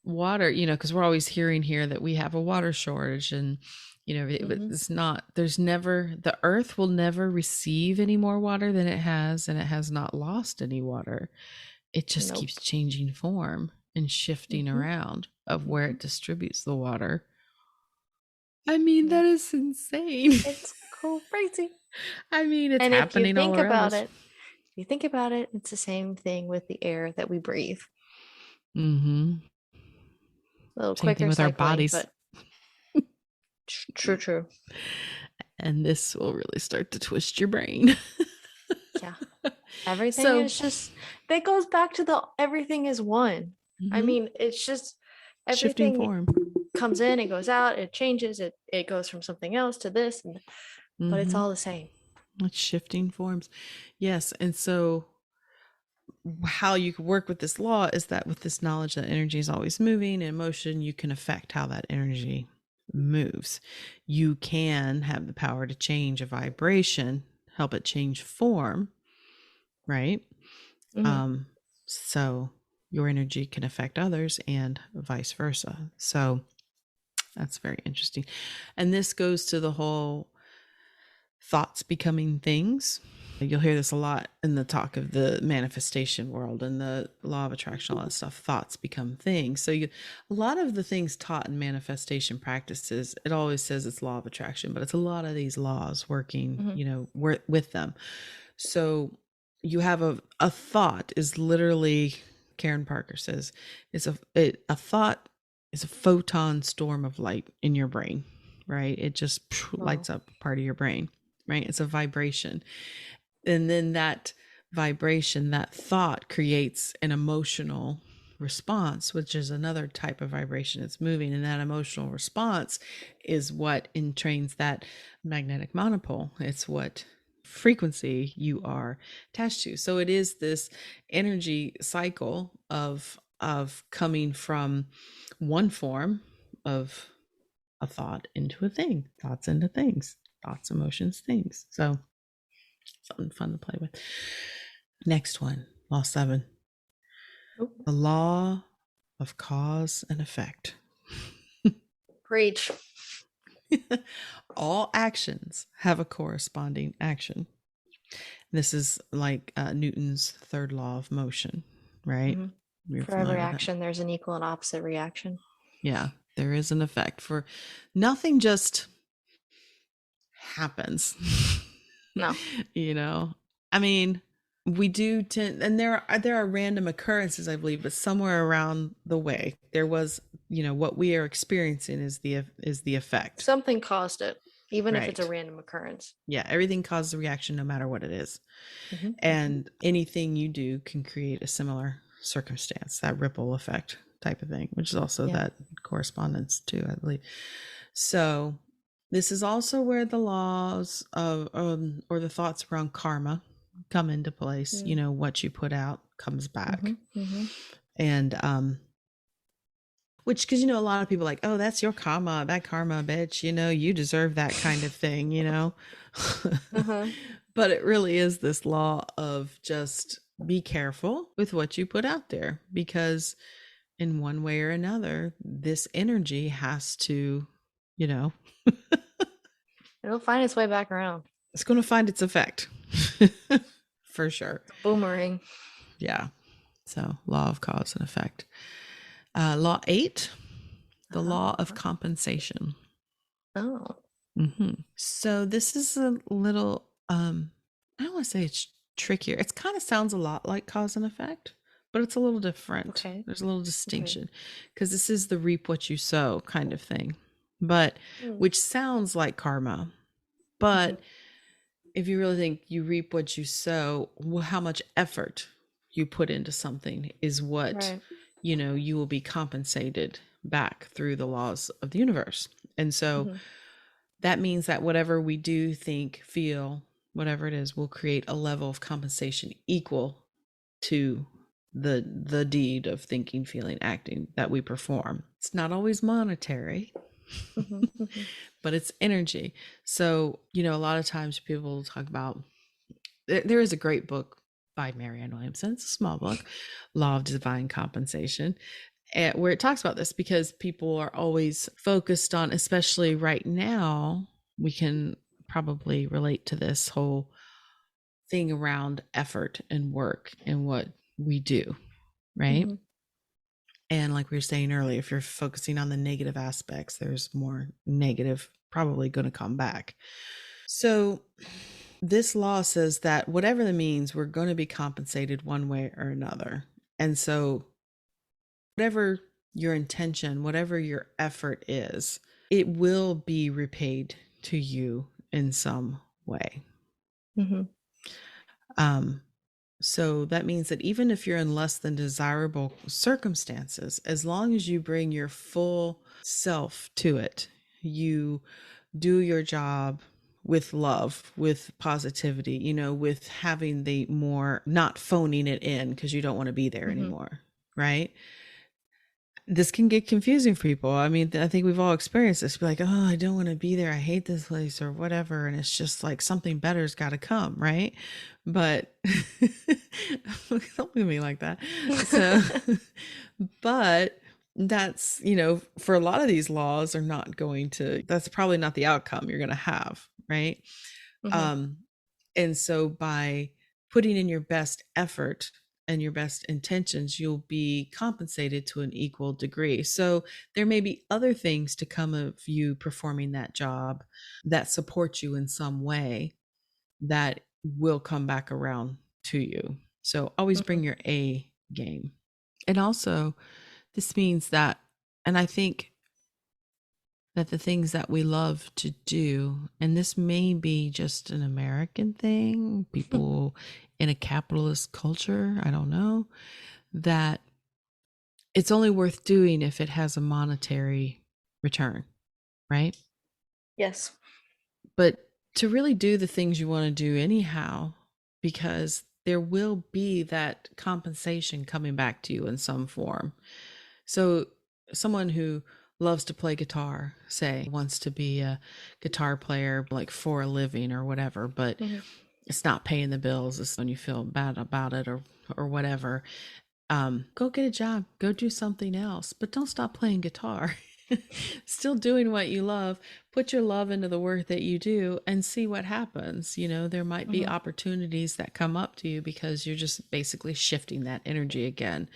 water, because we're always hearing here that we have a water shortage, and, Mhm. it's not, the earth will never receive any more water than it has, and it has not lost any water. It just keeps Nope. changing form and shifting Mhm. around of where Mhm. it distributes the water. I mean, Yeah. that is insane. It's crazy. I mean, it's And if you happening all think around about us. it, if you think about it, it's the same thing with the air that we breathe. Hmm. A little Same thing quicker with our cycling, bodies. but true, true. And this will really start to twist your brain. Yeah. Everything So, is just that goes back to the everything is one. I mhm, mean, it's just shifting everything form. comes in, it goes out, it changes, it goes from something else to this, but it's Hmm. all the same. It's shifting forms. Yes. And so, how you can work with this law is that with this knowledge that energy is always moving in motion, you can affect how that energy moves. You can have the power to change a vibration, help it change form, right? Hmm. Um, so your energy can affect others and vice versa. So that's very interesting. And this goes to the whole thoughts becoming things. You'll hear this a lot in the talk of the manifestation world and the law of attraction, all that stuff. Thoughts become things. So a lot of the things taught in manifestation practices, it always says it's law of attraction, but it's a lot of these laws working, Hmm. with them. So you have a thought is literally, Karen Parker says, a thought is a photon storm of light in your brain, right? It just Wow. lights up part of your brain, right? It's a vibration. And then that vibration, that thought creates an emotional response, which is another type of vibration. It's moving, and that emotional response is what entrains that magnetic monopole. It's what frequency you are attached to. So it is this energy cycle of coming from one form of a thought into a thing, thoughts into things, thoughts, emotions, things. So something fun to play with. Next one, law 7. The law of cause and effect. Preach. All actions have a corresponding action. This is like Newton's third law of motion, right? For every action, there's an equal and opposite reaction. Yeah, there is an effect. For nothing just happens. No. You know, I mean, we do tend, and there are random occurrences, I believe, but somewhere around the way there was, what we are experiencing is the effect. Something caused it, even if it's a Right. random occurrence. Yeah, everything causes a reaction no matter what it is. Mm-hmm. And anything you do can create a similar circumstance, that ripple effect type of thing, which is also that correspondence too, I believe. So this is also where the laws of or the thoughts around karma come into place. What you put out comes back. And which, because a lot of people are like, oh, that's your karma, that karma, bitch, you deserve that kind of thing. But it really is this law of just be careful with what you put out there, because in one way or another, this energy has to, it'll find its way back around. It's going to find its effect. For sure. Boomerang. Yeah. So law of cause and effect. Law 8, the law of compensation. Oh. So this is a little, I don't want to say it's trickier. It kind of sounds a lot like cause and effect, but it's a little different. Okay. There's a little distinction because this is the reap what you sow kind of thing, but which sounds like karma. But if you really think you reap what you sow, how much effort you put into something is what, you will be compensated back through the laws of the universe. And so that means that whatever we do, think, feel, whatever it is, will create a level of compensation equal to the deed of thinking, feeling, acting that we perform. It's not always monetary, but it's energy. So, a lot of times people talk about, there is a great book by Marianne Williamson, it's a small book, Law of Divine Compensation, where it talks about this, because people are always focused on, especially right now, we can probably relate to this whole thing around effort and work and what we do, right? And like we were saying earlier, if you're focusing on the negative aspects, there's more negative probably going to come back. So this law says that whatever the means, we're going to be compensated one way or another. And so whatever your intention, whatever your effort is, it will be repaid to you in some way. So that means that even if you're in less than desirable circumstances, as long as you bring your full self to it, you do your job with love, with positivity, with having the more, not phoning it in because you don't want to be there anymore, right? This can get confusing for people. I mean, I think we've all experienced this. Be like, oh, I don't want to be there. I hate this place or whatever. And it's just like something better's got to come, right? But don't look at me like that. So, but that's, for a lot of these laws are not going to, that's probably not the outcome you're going to have, right? And so by putting in your best effort and your best intentions, you'll be compensated to an equal degree. So there may be other things to come of you performing that job that support you in some way that will come back around to you. So always bring your A game. And also this means that, and I think that the things that we love to do, and this may be just an American thing, people in a capitalist culture, I don't know, that it's only worth doing if it has a monetary return, right? Yes. But to really do the things you want to do anyhow, because there will be that compensation coming back to you in some form. So, someone who loves to play guitar, say, wants to be a guitar player like for a living or whatever, but Hmm. it's not paying the bills. It's when you feel bad about it or whatever. Go get a job, go do something else, but don't stop playing guitar. Still doing what you love. Put your love into the work that you do and see what happens. You know, there might be Hmm. opportunities that come up to you because you're just basically shifting that energy again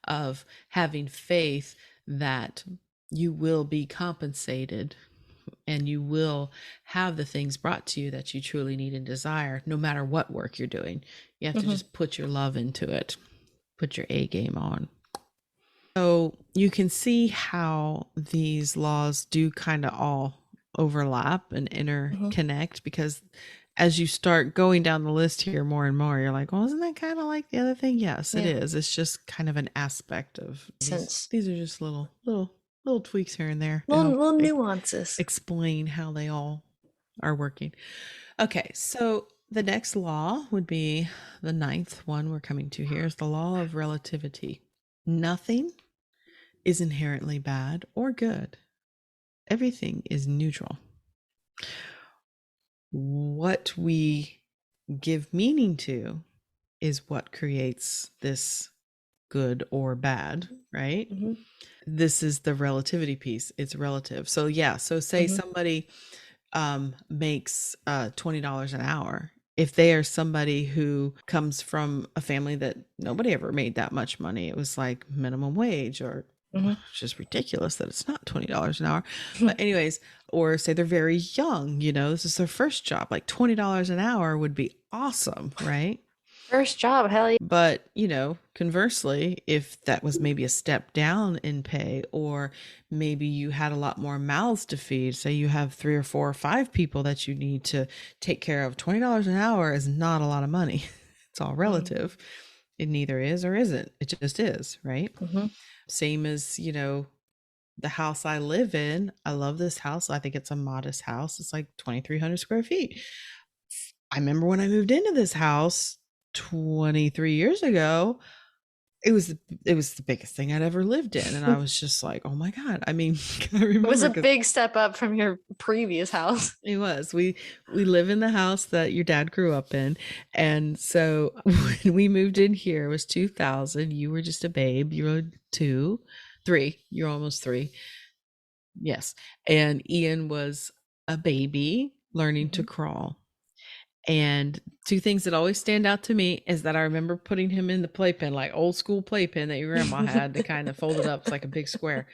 of having faith that you will be compensated and you will have the things brought to you that you truly need and desire, no matter what work you're doing. You have to Hmm. just put your love into it, put your A game on. So you can see how these laws do kind of all overlap and Hmm. interconnect, because as you start going down the list here more and more, you're like, well, isn't that kind of like the other thing? Yes, it Yeah. is. It's just kind of an aspect of these. Sense. These are just little tweaks here and there to Little, help little nuances. explain how they all are working. Okay, so the next law would be the ninth one we're coming to here is the law of relativity. Nothing is inherently bad or good. Everything is neutral. What we give meaning to is what creates this good or bad, right? Hmm. This is the relativity piece. It's relative. So yeah, so say Hmm. somebody makes $20 an hour. If they are somebody who comes from a family that nobody ever made that much money, it was like minimum wage, or Hmm. it's just ridiculous that it's not $20 an hour. But anyways, or say they're very young, you know, this is their first job, like $20 an hour would be awesome, right? First job, hell yeah. But, you know, conversely, if that was maybe a step down in pay, or maybe you had a lot more mouths to feed, say you have 3 or 4 or 5 people that you need to take care of, $20 an hour is not a lot of money. It's all relative. It neither is or isn't. It just is, right? Mm-hmm. Same as, you know, the house I live in. I love this house. I think it's a modest house. It's like 2,300 square feet. I remember when I moved into this house 23 years ago, it was it was the biggest thing I'd ever lived in, and I was just like, "Oh my god." I mean, I It was remember a cuz big step up from your previous house. it was. We live in the house that your dad grew up in. And so when we moved in here, it was 2000. You were just a babe. You were 2, 3. You're almost 3. Yes. And Ian was a baby learning to Hmm. crawl. And 2 things that always stand out to me is that I remember putting him in the playpen, like old school playpen that your grandma had, to kind of fold it up. It's like a big square.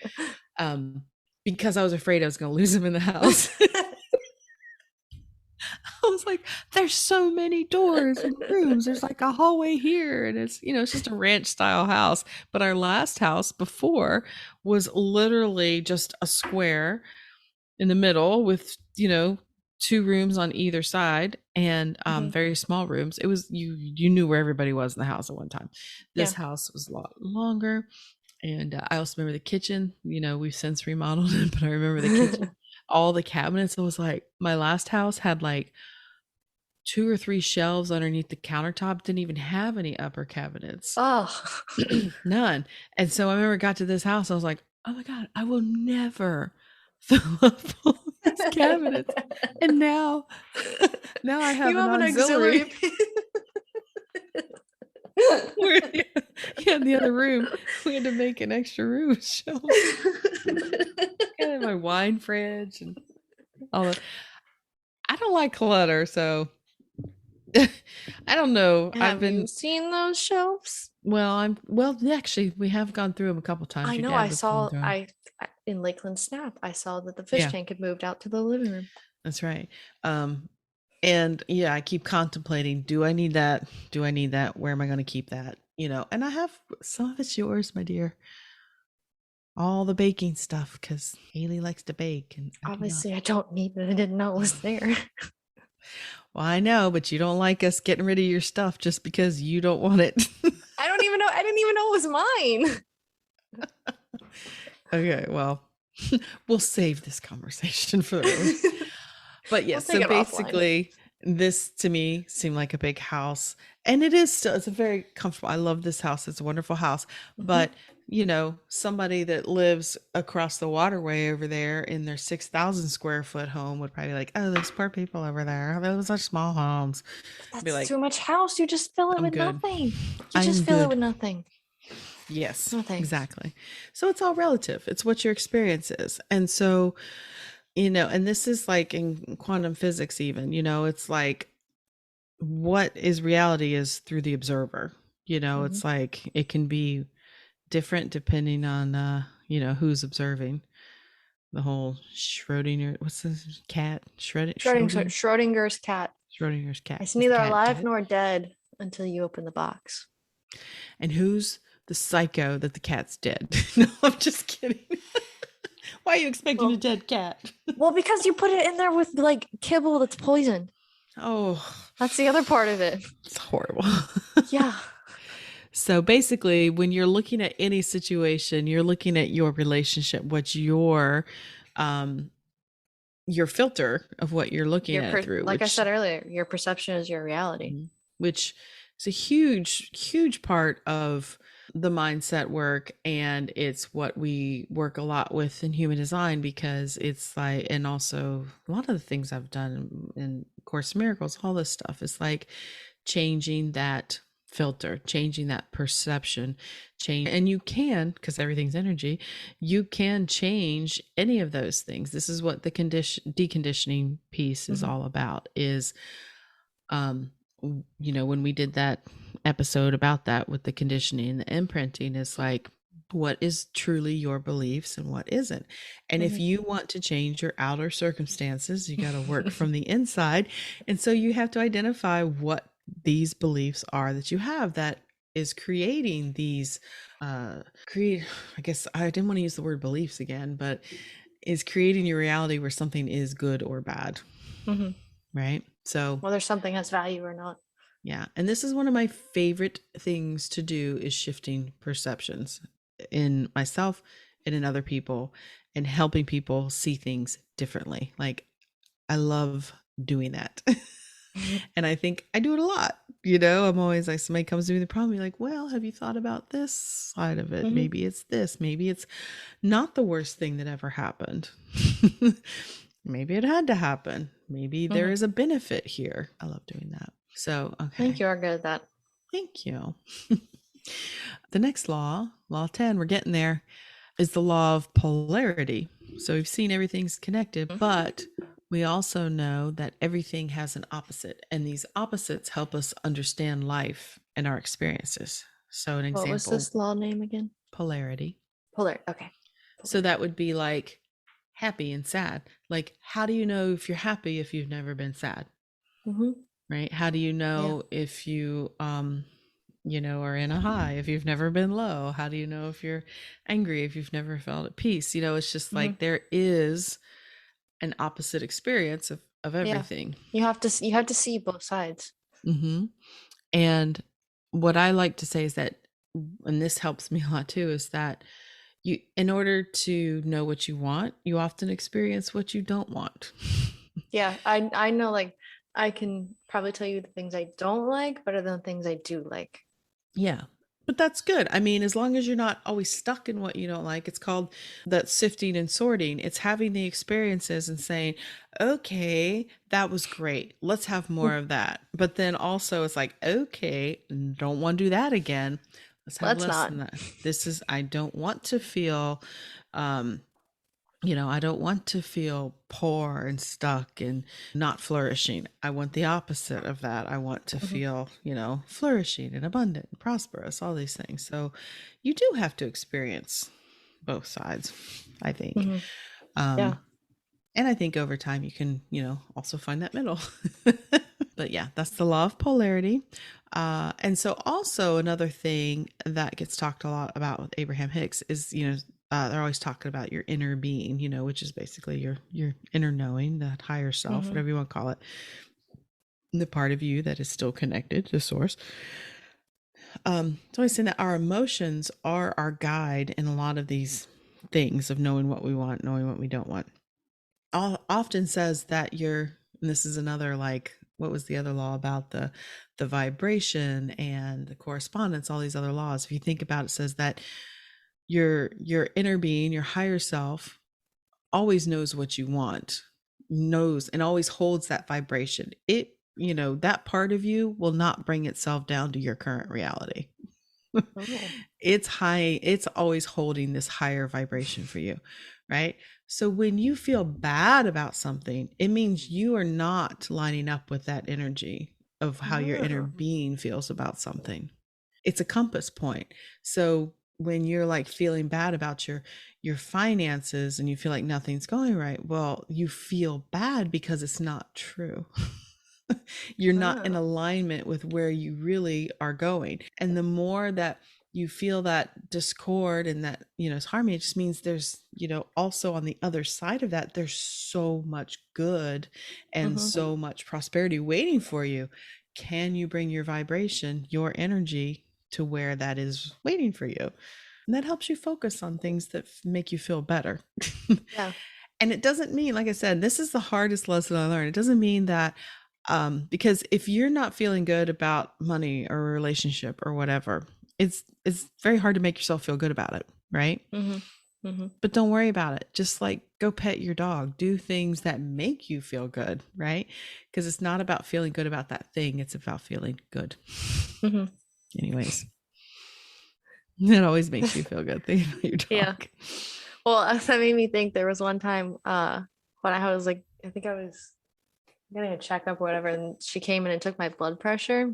Um, because I was afraid I was going to lose him in the house. I was like, there's so many doors and rooms. There's like a hallway here. And it's, you know, it's just a ranch style house. But our last house before was literally just a square in the middle with, you know, 2 rooms on either side, and Hmm. very small rooms. It was, you knew where everybody was in the house at one time. This Yeah. house was a lot longer. And I also remember the kitchen. You know, we've since remodeled it, but I remember the kitchen, all the cabinets. It was like my last house had like 2 or 3 shelves underneath the countertop, didn't even have any upper cabinets. Oh. None. And so I remember I got to this house, I was like, oh my God, I will never fill up all these cabinets. And now, now I have You an have an auxiliary. auxiliary where, yeah, in the other room, we had to make an extra room with shelves. And my wine fridge and all that. I don't like clutter, so I don't know. I've Have you been seen those shelves? well, actually, we have gone through them a couple times. I Your know. dad I was going saw. through them. I in Lakeland Snap. I saw that the fish Yeah, tank had moved out to the living room. that's right. Um, and yeah, I keep contemplating, do I need that? Do I need that? Where am I going to keep that? You know, and I have some of it's yours, my dear. All the baking stuff, because Haley likes to bake and I do not. Obviously, I don't need it. I didn't know it was there. Well, I know, but you don't like us getting rid of your stuff just because you don't want it. I don't even know. I didn't even know it was mine. Okay, well, we'll save this conversation for the room. But We'll yes, take so it offline. basically, this to me seemed like a big house. And it is still, it's a very comfortable. I love this house. It's a wonderful house. Hmm. But, somebody that lives across the waterway over there in their 6,000 square foot home would probably be like, oh, those poor people over there. Those are small homes. But I'd be that's like, too much house. You just fill it I'm with good. nothing. You just I'm fill it good. with nothing. Yes, No thanks. exactly. So it's all relative. It's what your experience is. And so, and this is like in quantum physics, even, it's like what is reality is through the observer. Hmm. It's like it can be different depending on, who's observing. The whole Schrodinger, what's this cat? Schrodinger's cat. Schrodinger's cat. It's Is the neither cat alive dead? nor dead until you open the box. And who's the psycho that the cat's dead? No, I'm just kidding. Why are you expecting a Well, dead cat? well, because you put it in there with like kibble that's poisoned. Oh, That's the other part of it. it's horrible. Yeah. So basically, when you're looking at any situation, you're looking at your relationship, what's um your filter of what you're looking at it through, Like I said earlier, your perception is your reality. which is a huge, huge part of the mindset work. And it's what we work a lot with in human design, because it's like, and also a lot of the things I've done in Course in Miracles, all this stuff is like changing that filter, changing that perception, change. And you can, because everything's energy, you can change any of those things. This is what the deconditioning piece is Hmm. all about, is um when we did that episode about that with the conditioning and the imprinting, is like what is truly your beliefs and what isn't. And if Hmm. you want to change your outer circumstances, you got to work from the inside. And so you have to identify what these beliefs are that you have that is creating these create I guess I didn't want to use the word beliefs again, but is creating your reality where something is good or bad, Hmm. right? So Whether something has value or not. yeah, and this is one of my favorite things to do, is shifting perceptions in myself and in other people, and helping people see things differently. Like I love doing that. And I think I do it a lot. I'm always like, somebody comes to me with a problem, you're like, well, have you thought about this side of it? Hmm. Maybe it's this, maybe it's not the worst thing that ever happened. Maybe it had to happen. Maybe there Hmm. is a benefit here. I love doing that. So, I think okay. you are good at that. Thank you. The next law, law 10, we're getting there, is the law of polarity. So we've seen everything's connected, but we also know that everything has an opposite, and these opposites help us understand life and our experiences. So, an What was example, this law name again? polarity. Polar. Okay. So, Polar. that would be like happy and sad. Like, how do you know if you're happy if you've never been sad? Hmm. Right? How do you Yeah. know if you are in a high if you've never been low? How do you know if you're angry if you've never felt at peace? It's just Hmm. like there is an opposite experience of Yeah. everything. You have to see both sides. Hmm. And what I like to say is that, and this helps me a lot too, is that you, in order to know what you want, you often experience what you don't want. Yeah. I know, like, I can probably tell you the things I don't like better than the things I do like. Yeah. But that's good. I mean, as long as you're not always stuck in what you don't like, it's called that sifting and sorting. It's having the experiences and saying, okay, that was great. Let's have more of that. But then also it's like, okay, don't want to do that again. Let's have Let's less not. than that. I don't want to feel um I don't want to feel poor and stuck and not flourishing. I want the opposite of that. I want to Hmm. feel, flourishing and abundant and prosperous, all these things. So you do have to experience both sides, I think. Hmm. Um, Yeah. and I think over time you can, also find that middle. But yeah, that's the law of polarity. And so also another thing that gets talked a lot about with Abraham Hicks is, they're always talking about your inner being, which is basically your inner knowing, that higher self, Hmm. whatever you want to call it, the part of you that is still connected to source. it's always saying that our emotions are our guide in a lot of these things of knowing what we want, knowing what we don't want. Often says that and this is another, like, what was the other law about the vibration and the correspondence, all these other laws. If you think about it, it says that your inner being, your higher self, always knows what you want, knows and always holds that vibration. That part of you will not bring itself down to your current reality. Oh. It's high, it's always holding this higher vibration for you, right? So when you feel bad about something, it means you are not lining up with that energy of how your inner Oh. being feels about something. It's a compass point. So when you're like feeling bad about your finances and you feel like nothing's going right, well, you feel bad because it's not true. You're not in Oh. alignment with where you really are going. And the more that you feel that discord and that, it's harmony, it just means there's, also on the other side of that, there's so much good and Mm-hmm. so much prosperity waiting for you. Can you bring your vibration, your energy to where that is waiting for you? And that helps you focus on things that make you feel better. Yeah. And it doesn't mean, like I said, this is the hardest lesson I learned. It doesn't mean that because if you're not feeling good about money or a relationship or whatever, it's very hard to make yourself feel good about it, right? Mm-hmm. Mm-hmm. But don't worry about it. Just like go pet your dog, do things that make you feel good, right? Because it's not about feeling good about that thing, it's about feeling good. Mm-hmm. Anyways, it always makes you feel good thinking about your Yeah. dog. Well, that made me think there was one time when I was like, I think I was getting a checkup or whatever, and she came in and took my blood pressure,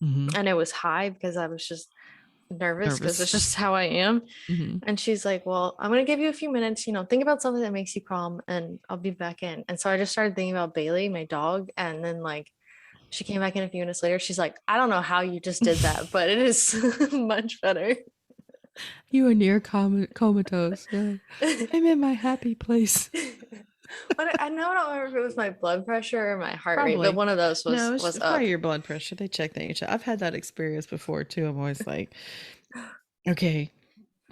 Mm-hmm. and it was high because I was just nervous because Nervous. it's just how I am. Mm-hmm. And she's like, well, I'm going to give you a few minutes, think about something that makes you calm and I'll be back in. And so I just started thinking about Bailey, my dog. And then, like, she came back in a few minutes later. She's like, I don't know how you just did that, but it is much better. You are near comatose. Yeah. I'm in my happy place. But I know I don't remember if it was my blood pressure or my heart rate, but Probably. one of those No, was it's up. probably your blood pressure. They check that. I've had that experience before too. I'm always like, okay,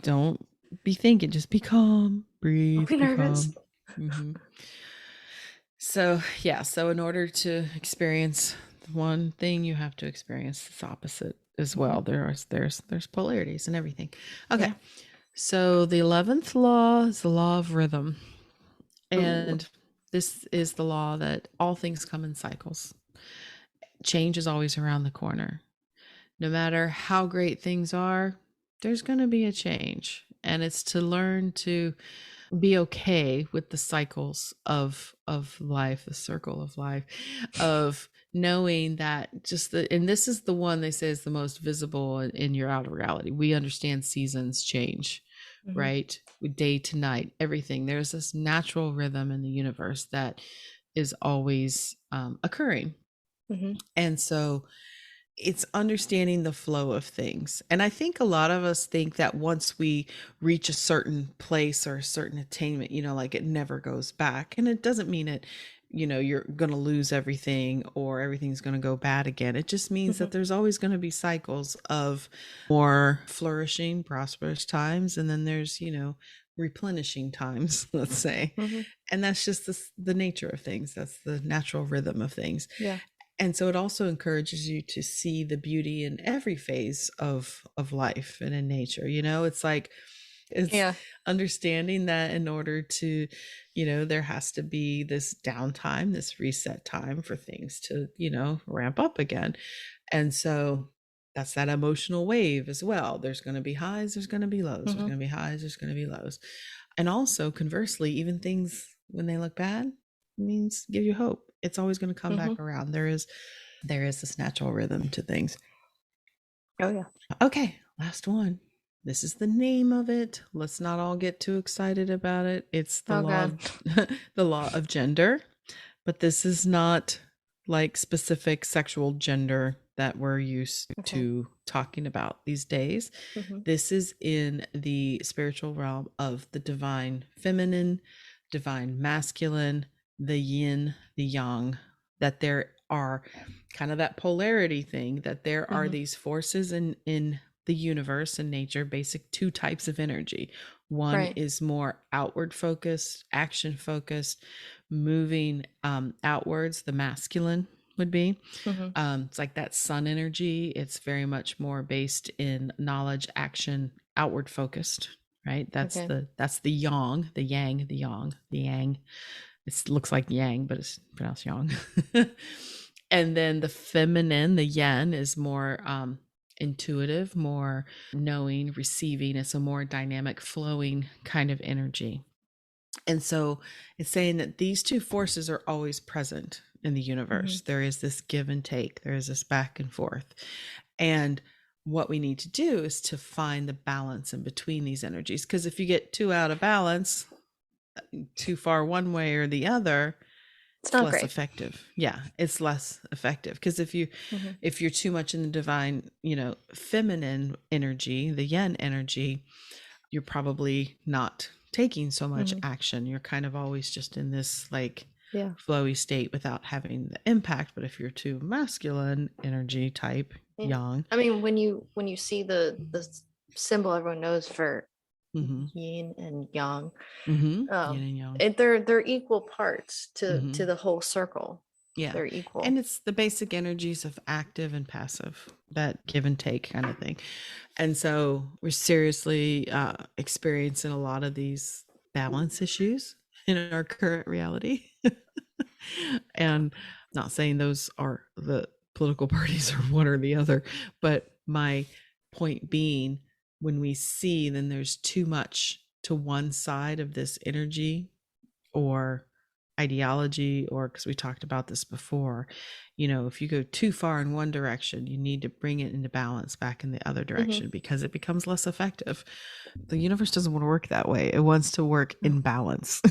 don't be thinking. Just be calm. I'll Breathe. be Be nervous. calm. Hmm. So yeah. So in order to experience one thing, you have to experience its opposite as well. Mhm. There's polarities and everything. Okay. Yeah. So the 11th law is the law of rhythm. Ooh. And this is the law that all things come in cycles. Change is always around the corner. No matter how great things are, there's going to be a change. And it's to learn to be okay with the cycles of life, the circle of life, of knowing that and this is the one they say is the most visible in your outer reality. We understand seasons change, Mhm. right? With day to night, everything. There's this natural rhythm in the universe that is always occurring. Mhm. And so it's understanding the flow of things. And I think a lot of us think that once we reach a certain place or a certain attainment, like it never goes back. And it doesn't mean you're going to lose everything or everything's going to go bad again. It just means that Mhm. there's always going to be cycles of more flourishing, prosperous times. And then there's, replenishing times, let's say. Mhm. And that's just the nature of things. That's the natural rhythm of things. Yeah. And so it also encourages you to see the beauty in every phase of life and in nature. It's like it's Yeah. understanding that in order to, there has to be this downtime, this reset time for things to, ramp up again. And so that's that emotional wave as well. There's going to be highs, there's going to be lows, there's Mhm. going to be highs, there's going to be lows. And also conversely, even things when they look bad means give you hope. It's always going to come back Mhm. around. There is this natural rhythm to things. Oh yeah. Okay, last one. This is the name of it. Let's not all get too excited about it. It's the Oh law God. of the law of gender, but this is not like specific sexual gender that we're used Okay. to talking about these days. Mhm. This is in the spiritual realm of the divine feminine, divine masculine, the yin, the yang, that there are kind of that polarity thing, that there are Mhm. these forces in the universe and nature, basic two types of energy. One Right. is more outward focused, action focused, moving outwards, the masculine would be. Mhm. It's like that sun energy. It's very much more based in knowledge, action, outward focused, right? Okay. That's the yang, the yang, the yang, the yang. It looks like yang, but it's pronounced yang. And then the feminine, the yen, is more intuitive, more knowing, receiving. It's a more dynamic, flowing kind of energy. And so it's saying that these two forces are always present in the universe. Mhm. There is this give and take, there is this back and forth. And what we need to do is to find the balance in between these energies. Because if you get too out of balance, too far one way or the other, It's it's not less great. effective. Yeah, it's less effective. Because Mhm. if you're too much in the divine, feminine energy, the yin energy, you're probably not taking so much Mhm. action. You're kind of always just in this like Yeah. flowy state without having the impact. But if you're too masculine energy type, Yeah. yang, I mean, when you see the symbol everyone knows for mm-hmm, yin and yang, mm-hmm, yin and yang, they're equal parts to mm-hmm, the whole circle. yeah. They're And equal. it's the basic energies of active and passive, that give and take kind of thing. And so we're seriously experiencing a lot of these balance issues in our current reality. And not saying those are the political parties or one or the other, but my point being, when we see then there's too much to one side of this energy or ideology, or because we talked about this before, if you go too far in one direction, you need to bring it into balance back in the other Hmm. direction because it becomes less effective. The universe doesn't want to work that way. It wants to work No. in balance.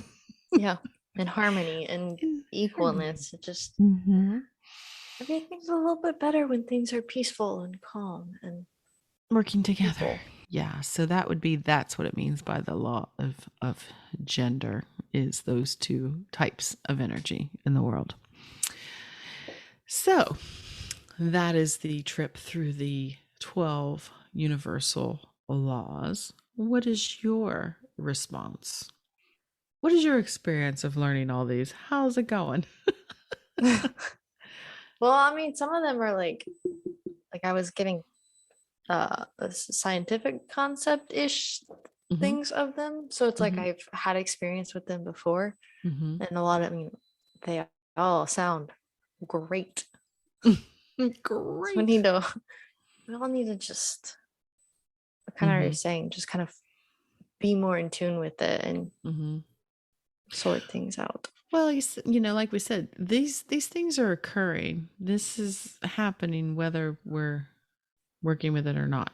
Yeah. And harmony and In harmony. equalness. It just Mm-hmm. everything's a little bit better when things are peaceful and calm and Working together. equal. Yeah, so that's what it means by the law of gender, is those two types of energy in the world. So that is the trip through the 12 universal laws. What is your response? What is your experience of learning all these? How's it going? Well, I mean, some of them are like I was getting scientific concept-ish Mm-hmm. things of them. So it's like Mm-hmm. I've had experience with them before. Mm-hmm. And a lot of, I mean, they all sound great. So we Great. need to, we all need to just, kind of Mm-hmm. are saying, just kind of be more in tune with it and Mm-hmm. sort things out. Well, like we said, these things are occurring. This is happening whether we're working with it or not.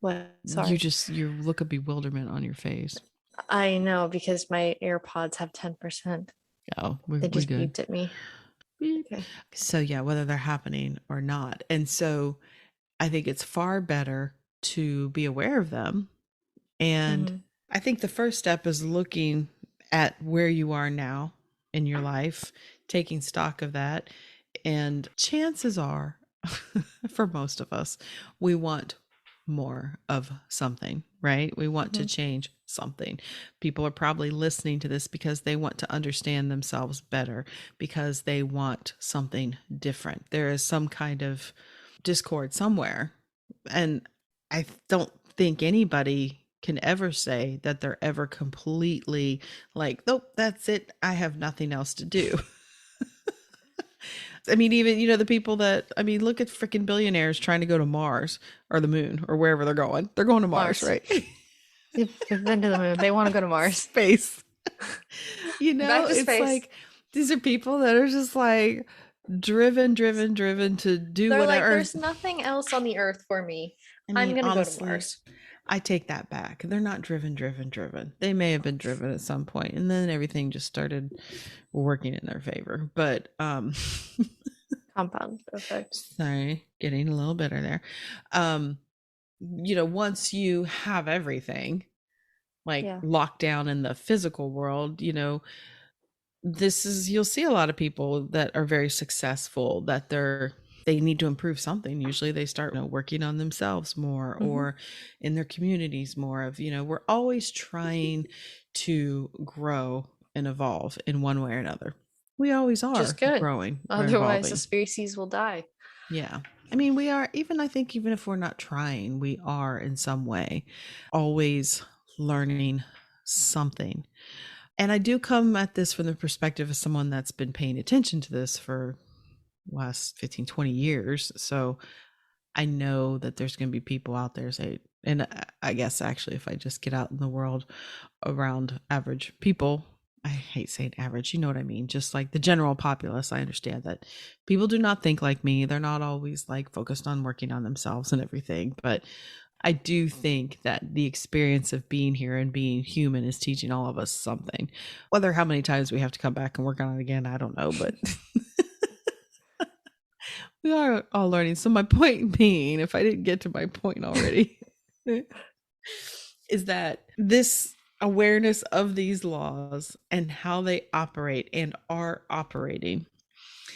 What? You Sorry. just your look of bewilderment on your face. I know because my AirPods have 10%. Oh, They we just good. beeped at me. Beep. Okay. So yeah, whether they're happening or not. And so I think it's far better to be aware of them. And Hmm. I think the first step is looking at where you are now in your life, taking stock of that. And chances are, for most of us, we want more of something, right? We want to Hmm. change something. People are probably listening to this because they want to understand themselves better, because they want something different. There is some kind of discord somewhere. And I don't think anybody can ever say that they're ever completely like, nope, that's it. I have nothing else to do. I mean, even, the people look at freaking billionaires trying to go to Mars or the moon or wherever they're going. They're going to Mars, Mars. right? They've been to the moon. They want to go to Mars. Space. Back to It's space. like these are people that are just like driven, driven, driven to do They're like, whatever. there's nothing else on the earth for me. I I'm mean, gonna go to honestly, Mars. I take that back. They're not driven, driven, driven. They may have been driven at some point, and then everything just started working in their favor. But Compound effect. sorry, getting a little bitter there. Um, once you have everything like Yeah. locked down in the physical world, this is, you'll see a lot of people that are very successful that they need to improve something. Usually they start, working on themselves more, Hmm. or in their communities more. Of, we're always trying to grow and evolve in one way or another. We always Which is are good. growing or Otherwise, the evolving. species will die. Yeah. I mean, we are, even I think, even if we're not trying, we are in some way always learning something. And I do come at this from the perspective of someone that's been paying attention to this for last 15, 20 years. So I know that there's going to be people out there say, and I guess actually, if I just get out in the world around average people, I hate saying average, you know what I mean? Just like the general populace, I understand that people do not think like me. They're not always like focused on working on themselves and everything. But I do think that the experience of being here and being human is teaching all of us something. Whether how many times we have to come back and work on it again, I don't know, but we are all learning. So my point being, if I didn't get to my point already, is that this awareness of these laws and how they operate and are operating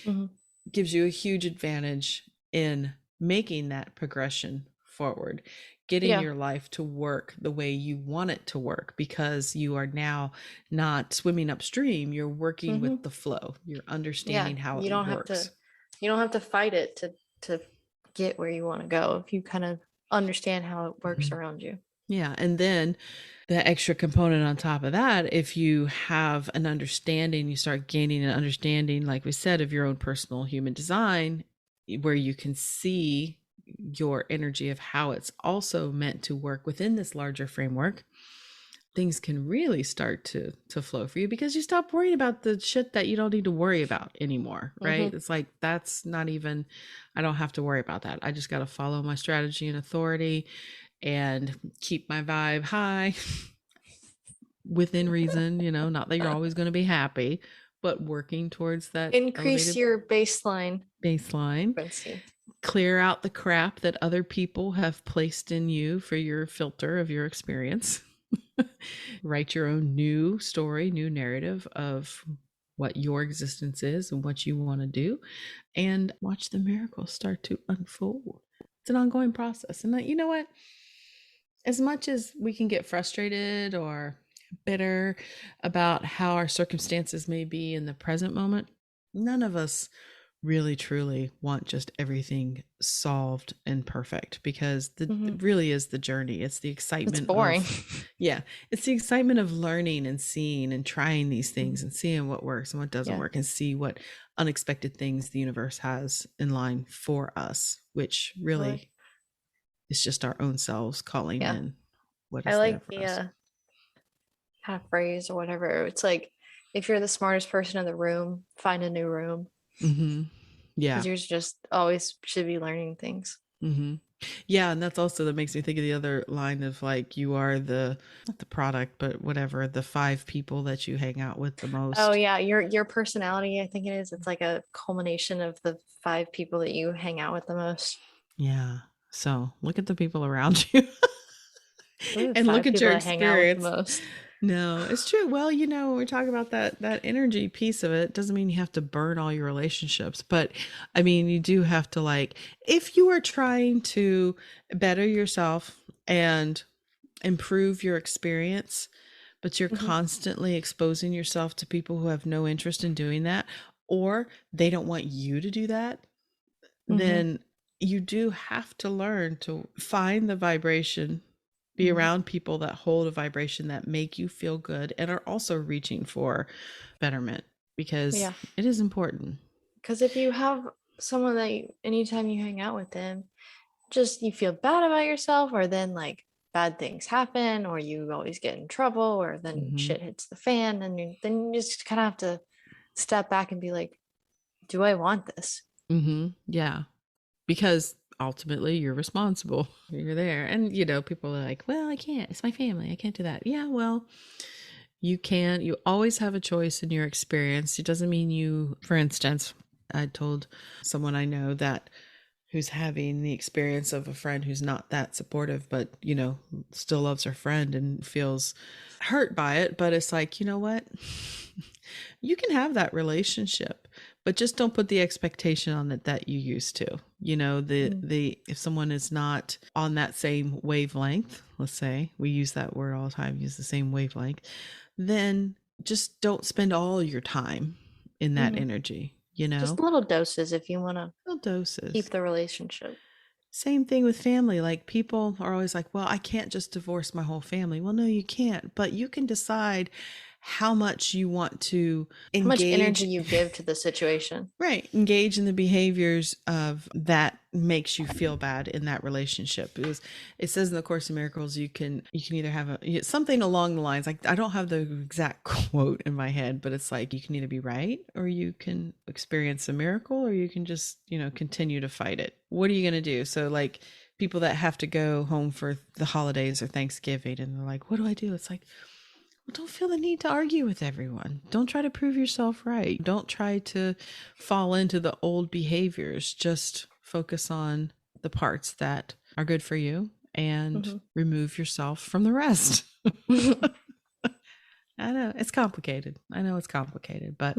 Hmm. gives you a huge advantage in making that progression forward, getting Yeah. your life to work the way you want it to work, because you are now not swimming upstream, you're working Hmm. with the flow, you're Yeah. understanding how it You don't have to. works. You don't have to fight it to get where you want to go if you kind of understand how it works Mhm. around you. Yeah. And then the extra component on top of that, if you have an understanding, you start gaining an understanding, like we said, of your own personal human design, where you can see your energy of how it's also meant to work within this larger framework, things can really start to flow for you, because you stop worrying about the shit that you don't need to worry about anymore, right? Hmm. It's like, that's not even, I don't have to worry about that. I just got to follow my strategy and authority and keep my vibe high within reason, not that you're always going to be happy, but working towards that Increase elevated your baseline baseline. frequency. Clear out the crap that other people have placed in you for your filter of your experience. Write your own new story, new narrative of what your existence is and what you want to do, and watch the miracles start to unfold. It's an ongoing process. And that, you know what? As much as we can get frustrated or bitter about how our circumstances may be in the present moment, none of us really truly want just everything solved and perfect, because Hmm. it really is the journey. It's the It's excitement boring. of, yeah, it's the excitement of learning and seeing and trying these things Mhm. and seeing what works and what doesn't Yeah. work, and see what unexpected things the universe has in line for us, which I really is just our own selves calling Yeah. in what I is there like for the us. kind of phrase or whatever. It's like if you're the smartest person in the room, find a new room Mm-hmm. because Yeah. you're just always should be learning things. Mm-hmm. Yeah, and that's also, that makes me think of the other line of, like, you are the, not the product, but whatever, the five people that you hang out with the Oh most. yeah, your personality, I think it is. It's like a culmination of the five people that you hang out with the most. Yeah. So look at the people around you Ooh, and look five at people your I hang out with the experience. most. No, it's true. Well, when we talk about that energy piece of it, doesn't mean you have to burn all your relationships, but I mean, you do have to, like, if you are trying to better yourself and improve your experience, but you're Hmm. constantly exposing yourself to people who have no interest in doing that, or they don't want you to do that, Hmm. then you do have to learn to find the vibration, be Hmm. around people that hold a vibration that make you feel good and are also reaching for betterment, because Yeah, it is important. because if you have someone that anytime you hang out with them, just you feel bad about yourself, or then like bad things happen, or you always get in trouble, or then Hmm. shit hits the fan, and then you just kind of have to step back and be like, do I want this? Hmm. Yeah. Because ultimately you're responsible. You're there. And people are like, well, I can't. It's my family. I can't do that. Yeah, well, you can. You always have a choice in your experience. It doesn't mean you, for instance, I told someone I know that who's having the experience of a friend who's not that supportive, but, still loves her friend and feels hurt by it. But it's like, you know what? you can have that relationship, but just don't put the expectation on it that you used to. You know, if someone is not on that same wavelength, let's say, we use that word all the time, use the same wavelength, then just don't spend all your time in that energy, you know? Just little doses if you want to Little doses. keep the relationship. Same thing with family. Like, people are always like, well, I can't just divorce my whole family. Well, no, you can't, but you can decide how much you want to engage. How much energy you give to the situation. Right. Engage in the behaviors of that makes you feel bad in that relationship. Because it says in the Course in Miracles, you can either have something along the lines, like, I don't have the exact quote in my head, but it's like, you can either be right, or you can experience a miracle, or you can just, continue to fight it. What are you going to do? So, like, people that have to go home for the holidays or Thanksgiving, and they're like, what do I do? It's like, well, don't feel the need to argue with everyone. Don't try to prove yourself right. Don't try to fall into the old behaviors. Just focus on the parts that are good for you and remove yourself from the rest. I know it's complicated. But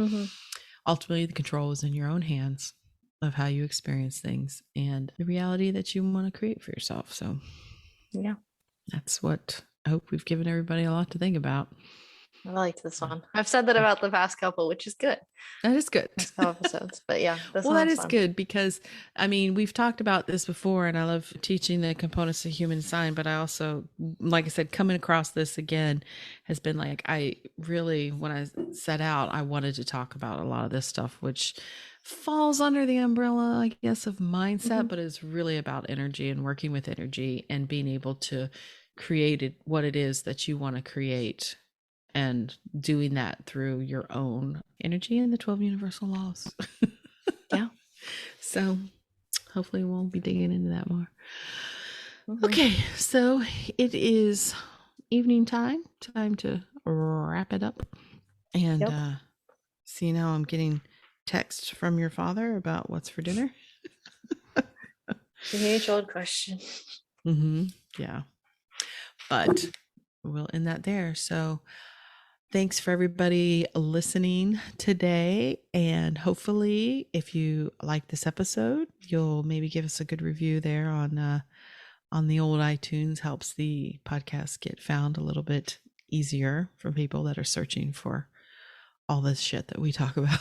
ultimately the control is in your own hands of how you experience things and the reality that you want to create for yourself. So yeah, that's what I hope we've given everybody a lot to think about. I liked this one. I've said that about the past couple, which is good. That is good. Past couple episodes, but yeah, well, that is fun. Good because, I mean, we've talked about this before, and I love teaching the components of human design. But I also, like I said, coming across this again has been like, I really, when I set out, I wanted to talk about a lot of this stuff, which falls under the umbrella, I guess, of mindset, but is really about energy and working with energy and being able to create what it is that you want to create, and doing that through your own energy and the 12 universal laws. Yeah. So hopefully we'll be digging into that more. Okay, so it is evening time to wrap it up. And see, now I'm getting texts from your father about what's for dinner. The age-old question. Yeah. But we'll end that there. So thanks for everybody listening today. And hopefully, if you like this episode, you'll maybe give us a good review there on the old iTunes. Helps the podcast get found a little bit easier for people that are searching for all this shit that we talk about.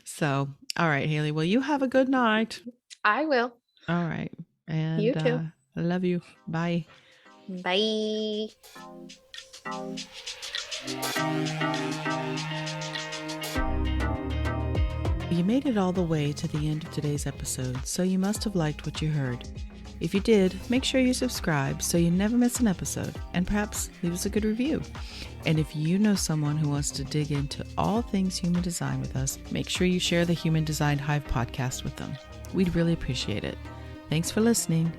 So, all right, Haley. Well, you have a good night. I will. All right. And you too. I love you. Bye. Bye. You made it all the way to the end of today's episode, so you must have liked what you heard. If you did, make sure you subscribe so you never miss an episode, and perhaps leave us a good review. And if you know someone who wants to dig into all things human design with us, make sure you share the Human Design Hive podcast with them. We'd really appreciate it. Thanks for listening.